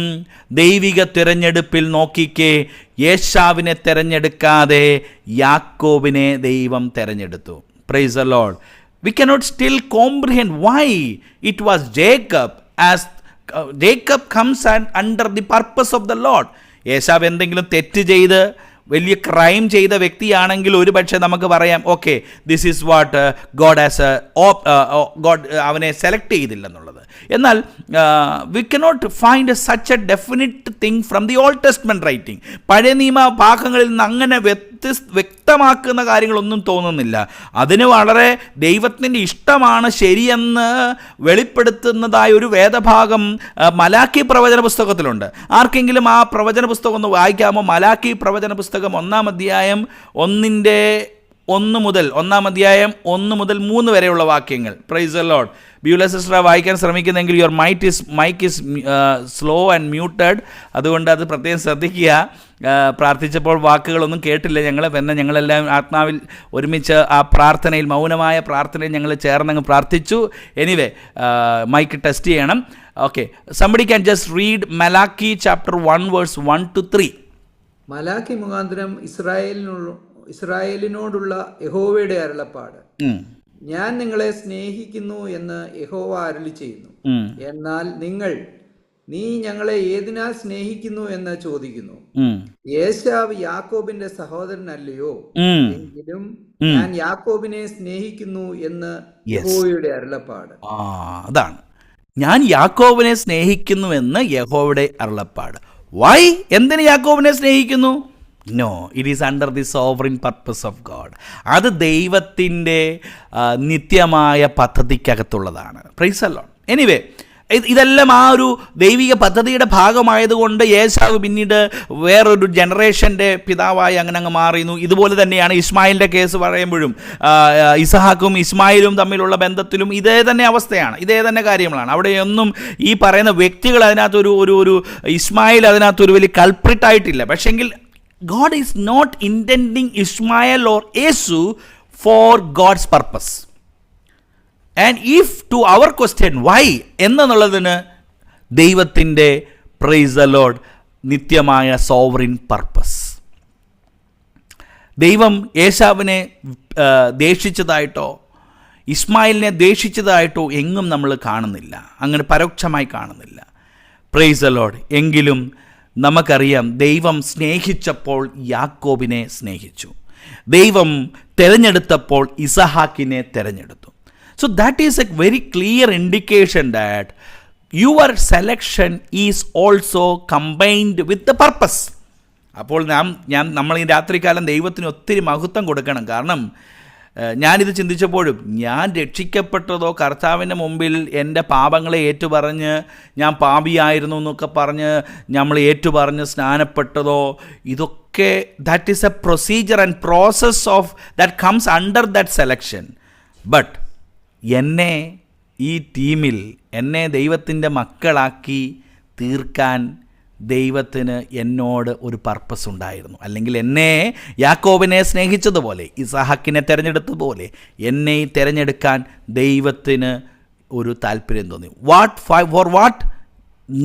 ദൈവിക തിരഞ്ഞെടുപ്പിൽ നോക്കിക്കേ, ഏശാവിനെ തിരഞ്ഞെടുക്കാതെ യാക്കോബിനെ ദൈവം തിരഞ്ഞെടുത്തു. Price the Lord. We cannot still comprehend why it was Jacob, as Jacob comes under the purpose of the Lord. ഏശാവ് എന്തെങ്കിലും തെറ്റ് ചെയ്ത് വലിയ ക്രൈം ചെയ്ത വ്യക്തിയാണെങ്കിൽ ഒരു പക്ഷേ നമുക്ക് പറയാം, okay, this is what God അവനെ സെലക്ട് ചെയ്തില്ലെന്നുള്ളത്. എന്നാൽ we cannot find such A definite thing from the old testament writing. പഴയ നിയമ ഭാഗങ്ങളിൽ നിന്ന് അങ്ങനെ വ്യക്തമാക്കുന്ന കാര്യങ്ങളൊന്നും തോന്നുന്നില്ല. അതിന് വളരെ ദൈവത്തിൻ്റെ ഇഷ്ടമാണ് ശരിയെന്ന് വെളിപ്പെടുത്തുന്നതായ ഒരു വേദഭാഗം മലാക്കി പ്രവചന പുസ്തകത്തിലുണ്ട്. ആർക്കെങ്കിലും ആ പ്രവചന പുസ്തകം ഒന്ന് വായിക്കാമോ? മലാക്കി പ്രവചന പുസ്തകം 1-ാം അധ്യായം 1 മുതൽ 3 വരെയുള്ള വാക്യങ്ങൾ. Praise the lord. Beulah sister വായിക്കാൻ ശ്രമിക്കുന്നെങ്കിൽ your mic is slow and muted, അതുകൊണ്ട് അത് പ്രത്യേകം ശ്രദ്ധിക്കുക. പ്രാർത്ഥിച്ചപ്പോൾ വാക്കുകളൊന്നും കേട്ടില്ല ഞങ്ങളെല്ലാം ആത്മാവിൽ ഒരുമിച്ച് ആ പ്രാർത്ഥനയിൽ, മൗനമായ പ്രാർത്ഥനയിൽ ഞങ്ങൾ ചേർന്നങ്ങ് പ്രാർത്ഥിച്ചു. എനിവേ, മൈക്ക് ടെസ്റ്റ് ചെയ്യണം. Okay, somebody can just read Malachi chapter 1 verse 1 to 3. Malachi മുഖാന്തരം ഇസ്രായേലിനോടുള്ള യഹോവയുടെ അരുളപ്പാട്. ഞാൻ നിങ്ങളെ സ്നേഹിക്കുന്നു എന്ന് യഹോവ അരുളി ചെയ്യുന്നു. എന്നാൽ നിങ്ങൾ നീ ഞങ്ങളെ ഏതിനാൽ സ്നേഹിക്കുന്നു എന്ന് ചോദിക്കുന്നു. ഏശാവ് യാക്കോബിന്റെ സഹോദരനല്ലയോ? എങ്കിലും ഞാൻ യാക്കോബിനെ സ്നേഹിക്കുന്നു എന്ന് യഹോവയുടെ അരുളപ്പാട്. അതാണ്, ഞാൻ യാക്കോബിനെ സ്നേഹിക്കുന്നുവെന്ന് യഹോവയുടെ അരുളപ്പാട്. വൈ? എന്തിന് യാക്കോബിനെ സ്നേഹിക്കുന്നു? No, it is under the sovereign purpose of God. അത് ദൈവത്തിൻ്റെ നിത്യമായ പദ്ധതിക്കകത്തുള്ളതാണ്. Praise the lord. എനിവേ, ഇതെല്ലാം ആ ഒരു ദൈവിക പദ്ധതിയുടെ ഭാഗമായതുകൊണ്ട് ഏശാവ് പിന്നീട് വേറൊരു ജനറേഷൻ്റെ പിതാവായി അങ്ങ് മാറിയുന്നു. ഇതുപോലെ തന്നെയാണ് ഇസ്മായിലിൻ്റെ കേസ് പറയുമ്പോഴും ഇസഹാക്കും ഇസ്മായിലും തമ്മിലുള്ള ബന്ധത്തിലും ഇതേ തന്നെ അവസ്ഥയാണ്, ഇതേ തന്നെ കാര്യങ്ങളാണ്. അവിടെയൊന്നും ഈ പറയുന്ന വ്യക്തികൾ അതിനകത്തൊരു ഒരു ഇസ്മായിൽ അതിനകത്തൊരു വലിയ കൾപ്രിറ്റായിട്ടില്ല. പക്ഷെങ്കിൽ God is not intending Ishmael or Esau for God's purpose. And if to our question why എന്നുള്ളതിന് ദൈവത്തിൻ്റെ പ്രൈസ് ദി ലോർഡ് നിത്യമായ സോവറിൻ പർപ്പസ്. ദൈവം ഏശാവിനെ ദേഷിച്ചതായിട്ടോ ഇസ്മായിലിനെ ദേഷിച്ചതായിട്ടോ എങ്ങും നമ്മൾ കാണുന്നില്ല, അങ്ങനെ പരോക്ഷമായി കാണുന്നില്ല. Price the Lord. എങ്കിലും നമുക്കറിയാം, ദൈവം സ്നേഹിച്ചപ്പോൾ യാക്കോബിനെ സ്നേഹിച്ചു, ദൈവം തിരഞ്ഞെടുത്തപ്പോൾ ഇസഹാക്കിനെ തിരഞ്ഞെടുത്തു. So that is A very clear indication that your selection is also combined with the purpose. അപ്പോൾ നമ്മൾ ഈ രാത്രികാലം ദൈവത്തിന് ഒത്തിരി മഹത്വം കൊടുക്കണം. കാരണം ഞാനിത് ചിന്തിച്ചപ്പോഴും ഞാൻ രക്ഷിക്കപ്പെട്ടതോ കർത്താവിൻ്റെ മുമ്പിൽ എൻ്റെ പാപങ്ങളെ ഏറ്റുപറഞ്ഞ് ഞാൻ പാപിയായിരുന്നു എന്നൊക്കെ പറഞ്ഞ് നമ്മൾ ഏറ്റുപറഞ്ഞ് സ്നാനപ്പെട്ടതോ, ഇതൊക്കെ that is A procedure and process of that comes under that selection. But എന്നെ ഈ ടീമിൽ എന്നെ ദൈവത്തിൻ്റെ മക്കളാക്കി തീർക്കാൻ ദൈവത്തിന് എന്നോട് ഒരു പർപ്പസ് ഉണ്ടായിരുന്നു. അല്ലെങ്കിൽ എന്നെ യാക്കോബിനെ സ്നേഹിച്ചതുപോലെ ഇസഹാക്കിനെ തിരഞ്ഞെടുത്തതുപോലെ എന്നെ തിരഞ്ഞെടുക്കാൻ ദൈവത്തിന് ഒരു താല്പര്യം തോന്നി. For what?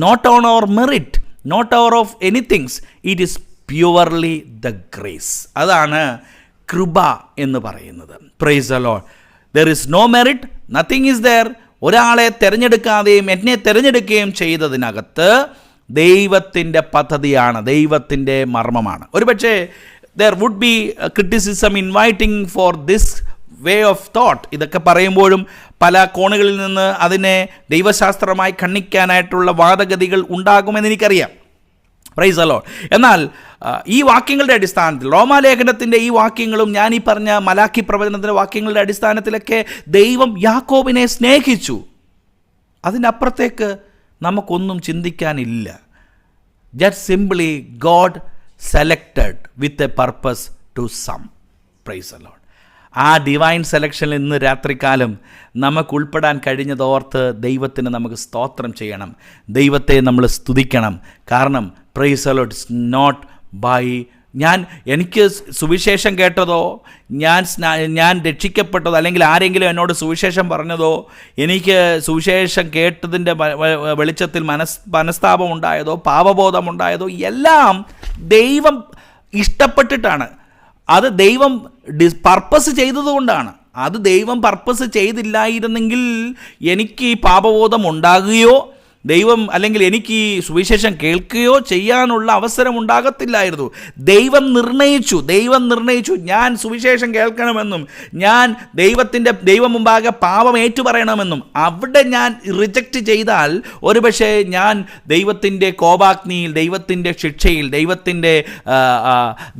Not on our merit, not or of anythings, it is purely the grace. അതാണ് കൃപ എന്ന് പറയുന്നത്. Praise the lord. There is no merit, nothing is there. ഒരാളെ തിരഞ്ഞെടുക്കാതെയും എന്നെ തിരഞ്ഞെടുക്കുകയും ചെയ്തതിനകത്ത് ദൈവത്തിൻ്റെ പദ്ധതിയാണ്, ദൈവത്തിൻ്റെ മർമ്മമാണ്. ഒരുപക്ഷെ there would be criticism inviting for this way of thought. ഇതൊക്കെ പറയുമ്പോഴും പല കോണുകളിൽ നിന്ന് അതിനെ ദൈവശാസ്ത്രമായി ഖണ്ഡിക്കാനായിട്ടുള്ള വാദഗതികൾ ഉണ്ടാകുമെന്ന് എനിക്കറിയാം. Price the Lord. എന്നാൽ ഈ വാക്യങ്ങളുടെ അടിസ്ഥാനത്തിൽ, റോമാലേഖനത്തിൻ്റെ ഈ വാക്യങ്ങളും ഞാൻ ഈ പറഞ്ഞ മലാക്കി പ്രവചനത്തിൻ്റെ വാക്യങ്ങളുടെ അടിസ്ഥാനത്തിലൊക്കെ ദൈവം യാക്കോബിനെ സ്നേഹിച്ചു. അതിനപ്പുറത്തേക്ക് നമുക്കൊന്നും ചിന്തിക്കാനില്ല. Just simply God selected with a purpose to some. Praise the lord. ആ ഡിവൈൻ സെലക്ഷനിൽ ഇന്ന് രാത്രികാലം നമുക്ക് ഉൾപ്പെടാൻ കഴിഞ്ഞതോർത്ത് ദൈവത്തിന് നമുക്ക് സ്തോത്രം ചെയ്യണം, ദൈവത്തെ നമ്മൾ സ്തുതിക്കണം. കാരണം praise the Lord, it's not by എനിക്ക് സുവിശേഷം കേട്ടതോ ഞാൻ രക്ഷിക്കപ്പെട്ടതോ അല്ലെങ്കിൽ ആരെങ്കിലും എന്നോട് സുവിശേഷം പറഞ്ഞതോ എനിക്ക് സുവിശേഷം കേട്ടതിൻ്റെ വെളിച്ചത്തിൽ മനസ്താപം ഉണ്ടായതോ പാപബോധമുണ്ടായതോ എല്ലാം ദൈവം ഇഷ്ടപ്പെട്ടിട്ടാണ്. അത് ദൈവം പർപ്പസ് ചെയ്തതുകൊണ്ടാണ്. അത് ദൈവം പർപ്പസ് ചെയ്തില്ലായിരുന്നെങ്കിൽ എനിക്ക് ഈ പാപബോധം ഉണ്ടാകുകയോ ദൈവം അല്ലെങ്കിൽ എനിക്ക് ഈ സുവിശേഷം കേൾക്കുകയോ ചെയ്യാനുള്ള അവസരം ഉണ്ടാകത്തില്ലായിരുന്നു. ദൈവം നിർണയിച്ചു ഞാൻ സുവിശേഷം കേൾക്കണമെന്നും ഞാൻ ദൈവം മുമ്പാകെ പാപം ഏറ്റുപറയണമെന്നും. അവിടെ ഞാൻ റിജക്റ്റ് ചെയ്താൽ ഒരുപക്ഷെ ഞാൻ ദൈവത്തിൻ്റെ കോപാഗ്നിയിൽ, ദൈവത്തിൻ്റെ ശിക്ഷയിൽ, ദൈവത്തിൻ്റെ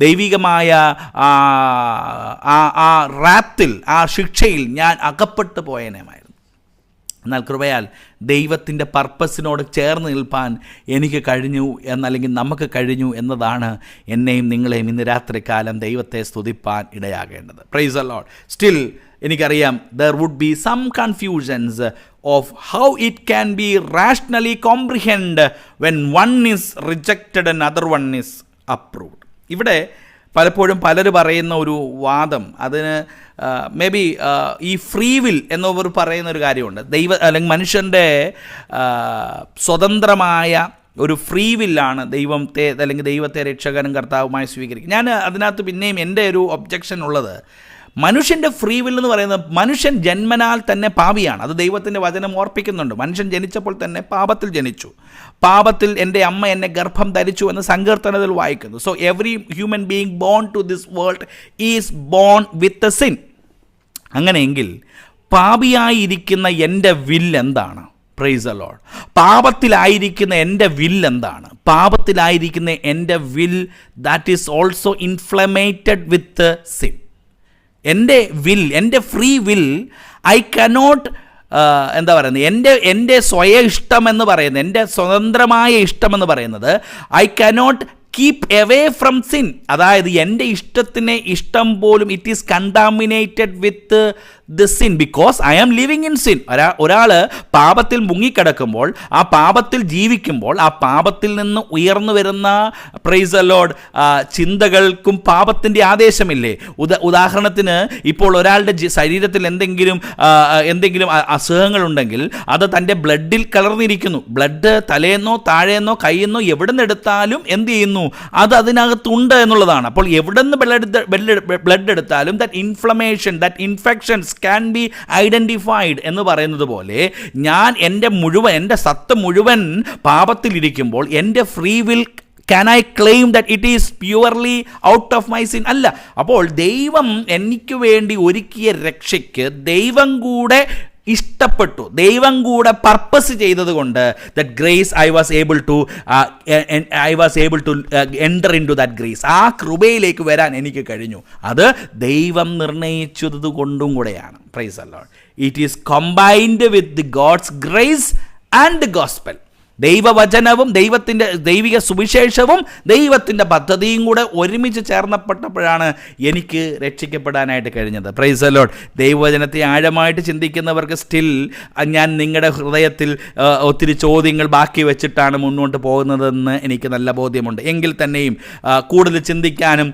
ദൈവികമായ ആ റാത്തിൽ, ആ ശിക്ഷയിൽ ഞാൻ അകപ്പെട്ടു പോയനേമായിരുന്നു. എന്നാൽ കൃപയാൽ ദൈവത്തിൻ്റെ പർപ്പസിനോട് ചേർന്ന് നിൽപ്പാൻ എനിക്ക് കഴിഞ്ഞു എന്നല്ലെങ്കിൽ നമുക്ക് കഴിഞ്ഞു എന്നതാണ് എന്നെയും നിങ്ങളെയും ഇന്ന് രാത്രികാലം ദൈവത്തെ സ്തുതിപ്പാൻ ഇടയാകേണ്ടത്. Praise the lord. സ്റ്റിൽ എനിക്കറിയാം there would be some confusions of how it can be rationally comprehend when one is rejected and other one is approved. ഇവിടെ പലപ്പോഴും പലർ പറയുന്ന ഒരു വാദം, അതിന് മേ ബി ഈ ഫ്രീ വിൽ എന്നവർ പറയുന്നൊരു കാര്യമുണ്ട്. അല്ലെങ്കിൽ മനുഷ്യൻ്റെ സ്വതന്ത്രമായ ഒരു ഫ്രീ വില്ലാണ് ദൈവത്തെ അല്ലെങ്കിൽ ദൈവത്തെ രക്ഷകനും കർത്താവുമായി സ്വീകരിക്കുക. ഞാൻ അതിനകത്ത് പിന്നെയും എൻ്റെ ഒരു ഒബ്ജക്ഷൻ ഉള്ളത്, മനുഷ്യൻ്റെ ഫ്രീ വിൽ എന്ന് പറയുന്നത്, മനുഷ്യൻ ജന്മനാൽ തന്നെ പാപിയാണ്. അത് ദൈവത്തിൻ്റെ വചനം ഓർപ്പിക്കുന്നുണ്ട്. മനുഷ്യൻ ജനിച്ചപ്പോൾ തന്നെ പാപത്തിൽ ജനിച്ചു, പാപത്തിൽ എൻ്റെ അമ്മ എന്നെ ഗർഭം ധരിച്ചു എന്ന് സങ്കീർത്തനത്തിൽ വായിക്കുന്നു. So every human being born to this world is born with a sin. അങ്ങനെയെങ്കിൽ പാപിയായിരിക്കുന്ന എൻ്റെ വിൽ എന്താണ്? Price the Lord. പാപത്തിലായിരിക്കുന്ന എൻ്റെ വിൽ എന്താണ്? പാപത്തിലായിരിക്കുന്ന എൻ്റെ will that is also inflammated with sin. എൻ്റെ വിൽ, എൻ്റെ ഫ്രീ വിൽ, ഐ കനോട്ട് എന്താ പറയുന്നത്, എൻ്റെ സ്വയ ഇഷ്ടമെന്ന് പറയുന്നത്, എൻ്റെ സ്വതന്ത്രമായ ഇഷ്ടമെന്ന് പറയുന്നത്, I cannot keep away from sin. അതായത് എൻ്റെ ഇഷ്ടത്തിനെ ഇഷ്ടം പോലും it is contaminated with the sin because I am living in sin. ഒരാൾ പാപത്തിൽ മുങ്ങിക്കിടക്കുമ്പോൾ, ആ പാപത്തിൽ ജീവിക്കുമ്പോൾ, ആ പാപത്തിൽ നിന്ന് ഉയർന്നു വരുന്ന പ്രൈസ് ദി ലോർഡ് ചിന്തകൾക്കും പാപത്തിൻ്റെ ആദേശമില്ലേ? ഉദാഹരണത്തിന് ഇപ്പോൾ ഒരാളുടെ ശരീരത്തിൽ എന്തെങ്കിലും അസുഖങ്ങളുണ്ടെങ്കിൽ അത് തൻ്റെ ബ്ലഡിൽ കലർന്നിരിക്കുന്നു. ബ്ലഡ് തലേന്നോ താഴേന്നോ കയ്യെന്നോ എവിടെ നിന്ന് എടുത്താലും എന്ത് ചെയ്യുന്നു? അത് അതിനകത്തുണ്ട് എന്നുള്ളതാണ്. അപ്പോൾ എവിടെ നിന്ന് ബ്ലഡ് എടുത്താലും that inflammation, that infections can be identified എന്ന് പറയുന്നത് പോലെ, ഞാൻ എൻ്റെ സത്ത് മുഴുവൻ പാപത്തിലിരിക്കുമ്പോൾ എൻ്റെ free will can I claim that it is purely out of my sin? അല്ല. അപ്പോൾ ദൈവം എനിക്ക് വേണ്ടി ഒരുക്കിയ രക്ഷയ്ക്ക് ദൈവം കൂടെ ഇഷ്ടപ്പെട്ടു, ദൈവം കൂടെ പർപ്പസ് ചെയ്തത് കൊണ്ട് that grace I was able to enter into that grace. ആ കൃപയിലേക്ക് വരാൻ എനിക്ക് കഴിഞ്ഞു. അത് ദൈവം നിർണയിച്ചത് കൊണ്ടും കൂടെയാണ്. Praise the Lord. It is combined with the God's grace and gospel. ദൈവവചനവും ദൈവിക സുവിശേഷവും ദൈവത്തിൻ്റെ പദ്ധതിയും കൂടെ ഒരുമിച്ച് ചേർന്നപ്പെട്ടപ്പോഴാണ് എനിക്ക് രക്ഷിക്കപ്പെടാനായിട്ട് കഴിഞ്ഞത്. Price the Lord. ദൈവവചനത്തെ ആഴമായിട്ട് ചിന്തിക്കുന്നവർക്ക് സ്റ്റിൽ ഞാൻ നിങ്ങളുടെ ഹൃദയത്തിൽ ഒത്തിരി ചോദ്യങ്ങൾ ബാക്കി വെച്ചിട്ടാണ് മുന്നോട്ട് പോകുന്നതെന്ന് എനിക്ക് നല്ല ബോധ്യമുണ്ട്. എങ്കിൽ തന്നെയും കൂടുതൽ ചിന്തിക്കാനും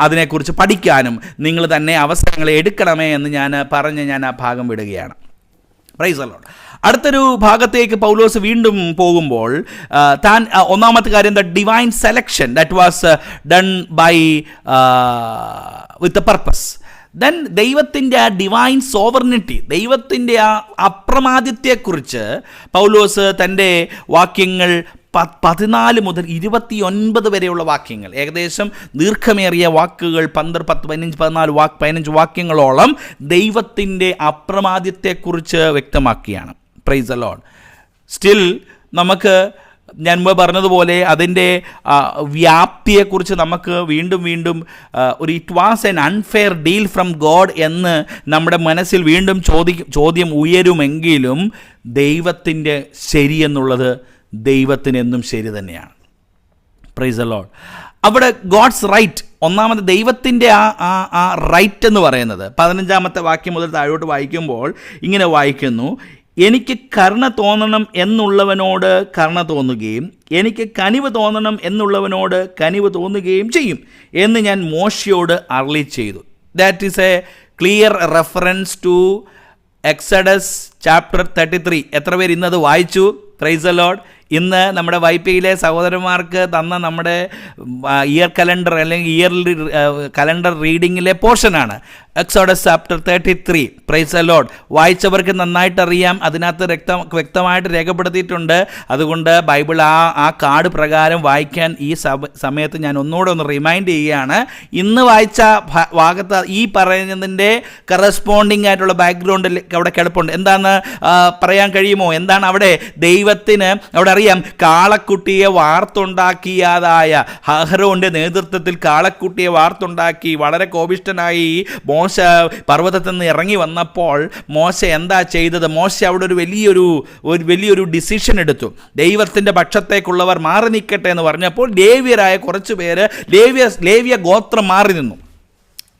അതിനെക്കുറിച്ച് പഠിക്കാനും നിങ്ങൾ തന്നെ അവസരങ്ങൾ എടുക്കണമേ എന്ന് ഞാൻ ആ ഭാഗം വിടുകയാണ്. Praise the Lord. അടുത്തൊരു ഭാഗത്തേക്ക് പൗലോസ് വീണ്ടും പോകുമ്പോൾ താൻ ഒന്നാമത്തെ കാര്യം, the divine selection that was done by with a purpose. Then ദൈവത്തിൻ്റെ ആ ഡിവൈൻ സോവർണിറ്റി, ദൈവത്തിൻ്റെ ആ അപ്രമാദിത്തെക്കുറിച്ച് പൗലോസ് തൻ്റെ വാക്യങ്ങൾ 14 മുതൽ 29 വരെയുള്ള വാക്യങ്ങൾ, ഏകദേശം ദീർഘമേറിയ വാക്കുകൾ 15 വാക്യങ്ങളോളം ദൈവത്തിൻ്റെ അപ്രമാദിത്തെക്കുറിച്ച് വ്യക്തമാക്കിയാണ്. Praise the lord. സ്റ്റിൽ നമുക്ക് ഞാൻ മുമ്പ് പറഞ്ഞതുപോലെ അതിൻ്റെ വ്യാപ്തിയെക്കുറിച്ച് നമുക്ക് വീണ്ടും ഒരു it was an unfair deal from God എന്ന് നമ്മുടെ മനസ്സിൽ വീണ്ടും ചോദ്യം ഉയരുമെങ്കിലും ദൈവത്തിൻ്റെ ശരിയെന്നുള്ളത് ദൈവത്തിനെന്നും ശരി തന്നെയാണ്. Praise the Lord. അവിടെ ഗോഡ്സ് റൈറ്റ്, ഒന്നാമത് ദൈവത്തിൻ്റെ ആ റൈറ്റ് എന്ന് പറയുന്നത് 15 വാക്യം മുതൽ താഴോട്ട് വായിക്കുമ്പോൾ ഇങ്ങനെ വായിക്കുന്നു: എനിക്ക് കരുണ തോന്നണം എന്നുള്ളവനോട് കരുണ തോന്നുകയും എനിക്ക് കനിവ് തോന്നണം എന്നുള്ളവനോട് കനിവ് തോന്നുകയും ചെയ്യും എന്ന് ഞാൻ മോശയോട് അരുളി ചെയ്തു. That is a clear reference to Exodus chapter 33. എത്ര പേര് ഇന്നത് വായിച്ചു? Praise the Lord. ഇന്ന് നമ്മുടെ വൈപ്പിയിലെ സഹോദരന്മാർക്ക് തന്ന നമ്മുടെ ഇയർ കലണ്ടർ അല്ലെങ്കിൽ ഇയർലി കലണ്ടർ റീഡിങ്ങിലെ പോർഷനാണ് Exodus chapter 33. Praise the lord. വായിച്ചവർക്ക് നന്നായിട്ടറിയാം, അതിനകത്ത് വ്യക്തമായിട്ട് രേഖപ്പെടുത്തിയിട്ടുണ്ട്. അതുകൊണ്ട് ബൈബിൾ ആ കാർഡ് പ്രകാരം വായിക്കാൻ ഈ സമയത്ത് ഞാൻ ഒന്നുകൂടെ ഒന്ന് റിമൈൻഡ് ചെയ്യുകയാണ്. ഇന്ന് വായിച്ച ഭാഗത്ത് ഈ പറയുന്നതിൻ്റെ കറസ്പോണ്ടിങ് ആയിട്ടുള്ള ബാക്ക്ഗ്രൗണ്ടിൽ അവിടെ കിടപ്പുണ്ട്. എന്താണെന്ന് പറയാൻ കഴിയുമോ? എന്താണ് അവിടെ? ദൈവത്തിന് അവിടെ അറിയാം, കാളക്കുട്ടിയെ വാർത്തുണ്ടാക്കിയതായ അഹരോന്റെ നേതൃത്വത്തിൽ കാളക്കുട്ടിയെ വാർത്തുണ്ടാക്കി വളരെ കോപിഷ്ഠനായി മോശ പർവ്വതത്തിൽ നിന്ന് ഇറങ്ങി വന്നപ്പോൾ മോശ എന്താ ചെയ്തത്? മോശ അവിടെ ഒരു വലിയൊരു ഡിസിഷൻ എടുത്തു. ദൈവത്തിൻ്റെ പക്ഷത്തേക്കുള്ളവർ മാറി നിൽക്കട്ടെ എന്ന് പറഞ്ഞപ്പോൾ ലേവ്യരായ കുറച്ച് പേര് ലേവ്യ ഗോത്രം മാറി നിന്നു.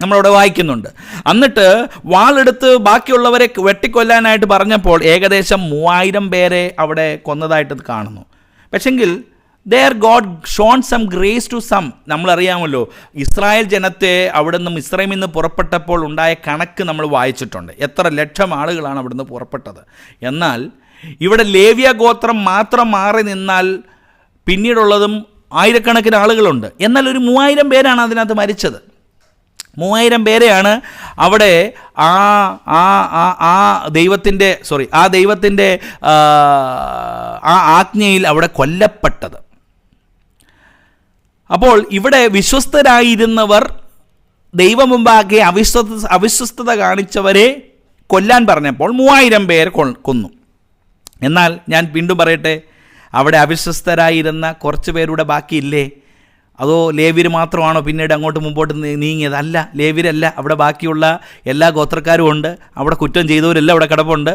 നമ്മളവിടെ വായിക്കുന്നുണ്ട്. എന്നിട്ട് വാളെടുത്ത് ബാക്കിയുള്ളവരെ വെട്ടിക്കൊല്ലാനായിട്ട് പറഞ്ഞപ്പോൾ ഏകദേശം 3000 പേരെ അവിടെ കൊന്നതായിട്ട് കാണുന്നു. പക്ഷെങ്കിൽ there God shown some grace to some. നമ്മളറിയാമല്ലോ, ഇസ്രായേൽ ജനത്തെ അവിടെ നിന്ന് മിസ്രൈമിൽ നിന്ന് പുറപ്പെട്ടപ്പോൾ ഉണ്ടായ കണക്ക് നമ്മൾ വായിച്ചിട്ടുണ്ട്. എത്ര ലക്ഷം ആളുകളാണ് അവിടെ നിന്ന് പുറപ്പെട്ടത്. എന്നാൽ ഇവിടെ ലേവ്യ ഗോത്രം മാത്രം മാറി നിന്നാൽ പിന്നീടുള്ളതും ആയിരക്കണക്കിന് ആളുകളുണ്ട്. എന്നാൽ ഒരു 3000 പേരാണ് അതിനകത്ത് മരിച്ചത്. 3000 പേരെയാണ് അവിടെ ആ ദൈവത്തിൻ്റെ ആ ആജ്ഞയിൽ അവിടെ കൊല്ലപ്പെട്ടത്. അപ്പോൾ ഇവിടെ വിശ്വസ്തരായിരുന്നവർ ദൈവമുമ്പാകെ അവിശ്വസ്തത കാണിച്ചവരെ കൊല്ലാൻ പറഞ്ഞപ്പോൾ 3000 പേരെ കൊന്നു. എന്നാൽ ഞാൻ വീണ്ടും പറയട്ടെ, അവിടെ അവിശ്വസ്തരായിരുന്ന കുറച്ച് പേരുടെ ബാക്കിയില്ലേ? അതോ ലേവ്യർ മാത്രമാണോ പിന്നീട് അങ്ങോട്ട് മുമ്പോട്ട് നീങ്ങിയത്? അല്ല, ലേവ്യരല്ല, അവിടെ ബാക്കിയുള്ള എല്ലാ ഗോത്രക്കാരും ഉണ്ട്. അവിടെ കുറ്റം ചെയ്തവരെല്ലാം അവിടെ കിടപ്പുണ്ട്.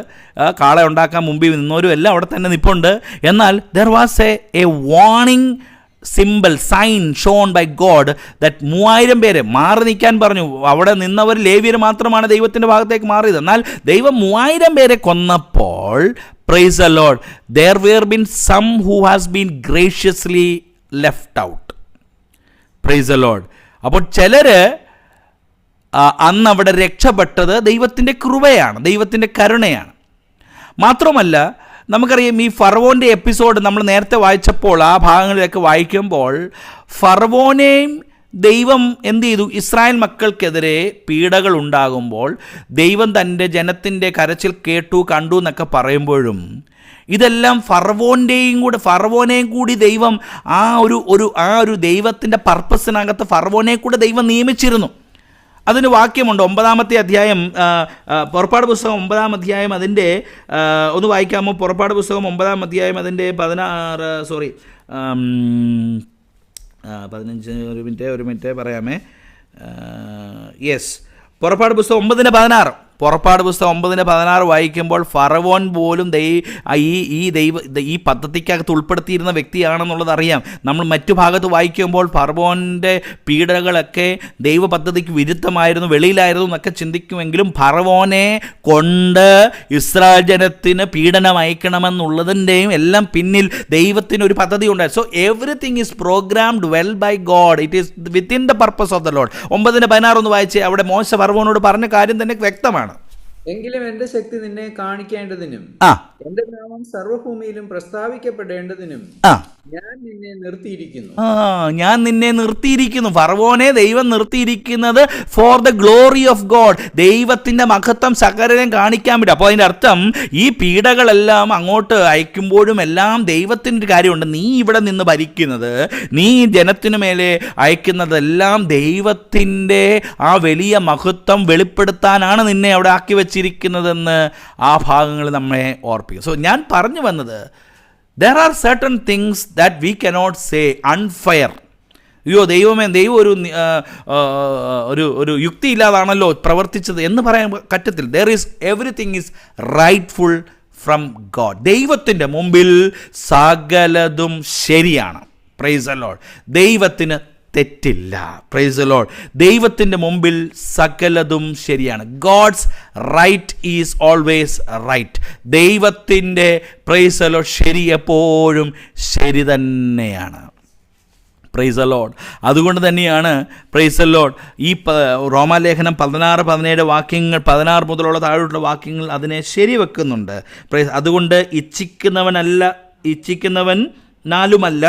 കാള ഉണ്ടാക്കാൻ മുമ്പിൽ നിന്നവരും എല്ലാം അവിടെ തന്നെ നിൽപ്പുണ്ട്. എന്നാൽ there was a warning simple sign shown by God that 3000 പേരെ മാറി നിൽക്കാൻ പറഞ്ഞു. അവിടെ നിന്നവർ ലേവ്യർ മാത്രമാണ് ദൈവത്തിൻ്റെ ഭാഗത്തേക്ക് മാറിയത്. എന്നാൽ ദൈവം 3000 പേരെ കൊന്നപ്പോൾ, praise the lord, there were been some who has been graciously left out. Price the lord. അപ്പോൾ ചിലർ അന്ന് അവിടെ രക്ഷപ്പെട്ടത് ദൈവത്തിൻ്റെ കൃപയാണ്, ദൈവത്തിൻ്റെ കരുണയാണ്. മാത്രമല്ല, നമുക്കറിയാം ഈ ഫറവോൻ്റെ എപ്പിസോഡ് നമ്മൾ നേരത്തെ വായിച്ചപ്പോൾ, ആ ഭാഗങ്ങളിലൊക്കെ വായിക്കുമ്പോൾ, ഫറവോനെയും ദൈവം എന്ത് ചെയ്തു? ഇസ്രായേൽ മക്കൾക്കെതിരെ പീഡകൾ ഉണ്ടാകുമ്പോൾ ദൈവം തൻ്റെ ജനത്തിൻ്റെ കരച്ചിൽ കേട്ടു, കണ്ടു എന്നൊക്കെ പറയുമ്പോഴും ഇതെല്ലാം ഫറവോനെയും കൂടി ദൈവം ആ ഒരു ദൈവത്തിൻ്റെ പർപ്പസിനകത്ത് ഫറവോനെ കൂടെ ദൈവം നിയമിച്ചിരുന്നു. അതിന് വാക്യമുണ്ട്. 9-ാമത്തെ അധ്യായം, പുറപ്പാട് പുസ്തകം 9-ാം അധ്യായം, അതിൻ്റെ ഒന്ന് വായിക്കാമോ? പുറപ്പാട് പുസ്തകം 9-ാം അധ്യായം, അതിൻ്റെ 15 ഒരു മിനിറ്റ് പറയാമേ. യെസ്, പുറപ്പാട് പുസ്തകം 9:16. പുറപ്പാട് പുസ്തകം 9:16 വായിക്കുമ്പോൾ ഫറവോൻ പോലും ഈ പദ്ധതിക്കകത്ത് ഉൾപ്പെടുത്തിയിരുന്ന വ്യക്തിയാണെന്നുള്ളത് അറിയാം. നമ്മൾ മറ്റു ഭാഗത്ത് വായിക്കുമ്പോൾ ഫറവോൻ്റെ പീഡകളൊക്കെ ദൈവ പദ്ധതിക്ക് വിരുദ്ധമായിരുന്നു, വെളിയിലായിരുന്നു എന്നൊക്കെ ചിന്തിക്കുമെങ്കിലും ഫറവോനെ കൊണ്ട് ഇസ്രായേൽ ജനത്തിന് പീഡനം അയക്കണമെന്നുള്ളതിൻ്റെയും എല്ലാം പിന്നിൽ ദൈവത്തിന് ഒരു പദ്ധതി ഉണ്ടായിരുന്നു. So everything is programmed well by God. It is within the purpose of the Lord. 9:16 ഒന്ന് വായിച്ച്, അവിടെ മോശ ഫറവോനോട് പറഞ്ഞ കാര്യം തന്നെ വ്യക്തമാണ്. എങ്കിലും എന്റെ ശക്തി നിന്നെ കാണിക്കേണ്ടതിനും എന്റെ നാമം സർവ്വഭൂമിയിലും പ്രസ്താവിക്കപ്പെടേണ്ടതിനും ഞാൻ നിന്നെ നിർത്തിയിരിക്കുന്നു. ഫറവോനെ ദൈവം നിർത്തിയിരിക്കുന്നത് for the glory of God, ദൈവത്തിന്റെ മഹത്വം സകലരെയും കാണിക്കാൻ പറ്റും. അപ്പോൾ അതിൻ്റെ അർത്ഥം ഈ പീഡകളെല്ലാം അങ്ങോട്ട് അയക്കുമ്പോഴും എല്ലാം ദൈവത്തിൻ്റെ കാര്യമുണ്ട്. നീ ഇവിടെ നിന്ന് ഭരിക്കുന്നത്, നീ ജനത്തിനു മേലെ അയക്കുന്നതെല്ലാം ദൈവത്തിൻ്റെ ആ വലിയ മഹത്വം വെളിപ്പെടുത്താനാണ് നിന്നെ അവിടെ ആക്കി വെച്ചിരിക്കുന്നതെന്ന് ആ ഭാഗങ്ങൾ നമ്മെ ഓർപ്പിക്കും. സോ ഞാൻ പറഞ്ഞു വന്നത്, there are certain things that we cannot say unfair. ദൈവം ഒരു യുക്തിയില്ലാതാണല്ലോ പ്രവർത്തിച്ചത് എന്ന് പറയാൻ പറ്റത്തില്ല. there is everything is rightful from God. ദൈവത്തിൻ്റെ മുമ്പിൽ സകലതും ശരിയാണ്. Praise the Lord. ദൈവത്തിന് തെറ്റില്ല. Praise the Lord. ദൈവത്തിൻ്റെ മുമ്പിൽ സകലതും ശരിയാണ്. God's right is always right. ദൈവത്തിൻ്റെ പ്രൈസ് ദി ലോർഡ് ശരി എപ്പോഴും ശരി തന്നെയാണ്. Praise the Lord. അതുകൊണ്ട് തന്നെയാണ് പ്രൈസ് ദി ലോർഡ് ഈ റോമാലേഖനം 16-17 വാക്യങ്ങൾ, 16 മുതലുള്ള താഴോട്ടുള്ള വാക്യങ്ങൾ അതിനെ ശരിവെക്കുന്നുണ്ട്. അതുകൊണ്ട് ഇച്ഛിക്കുന്നവനാലുമല്ല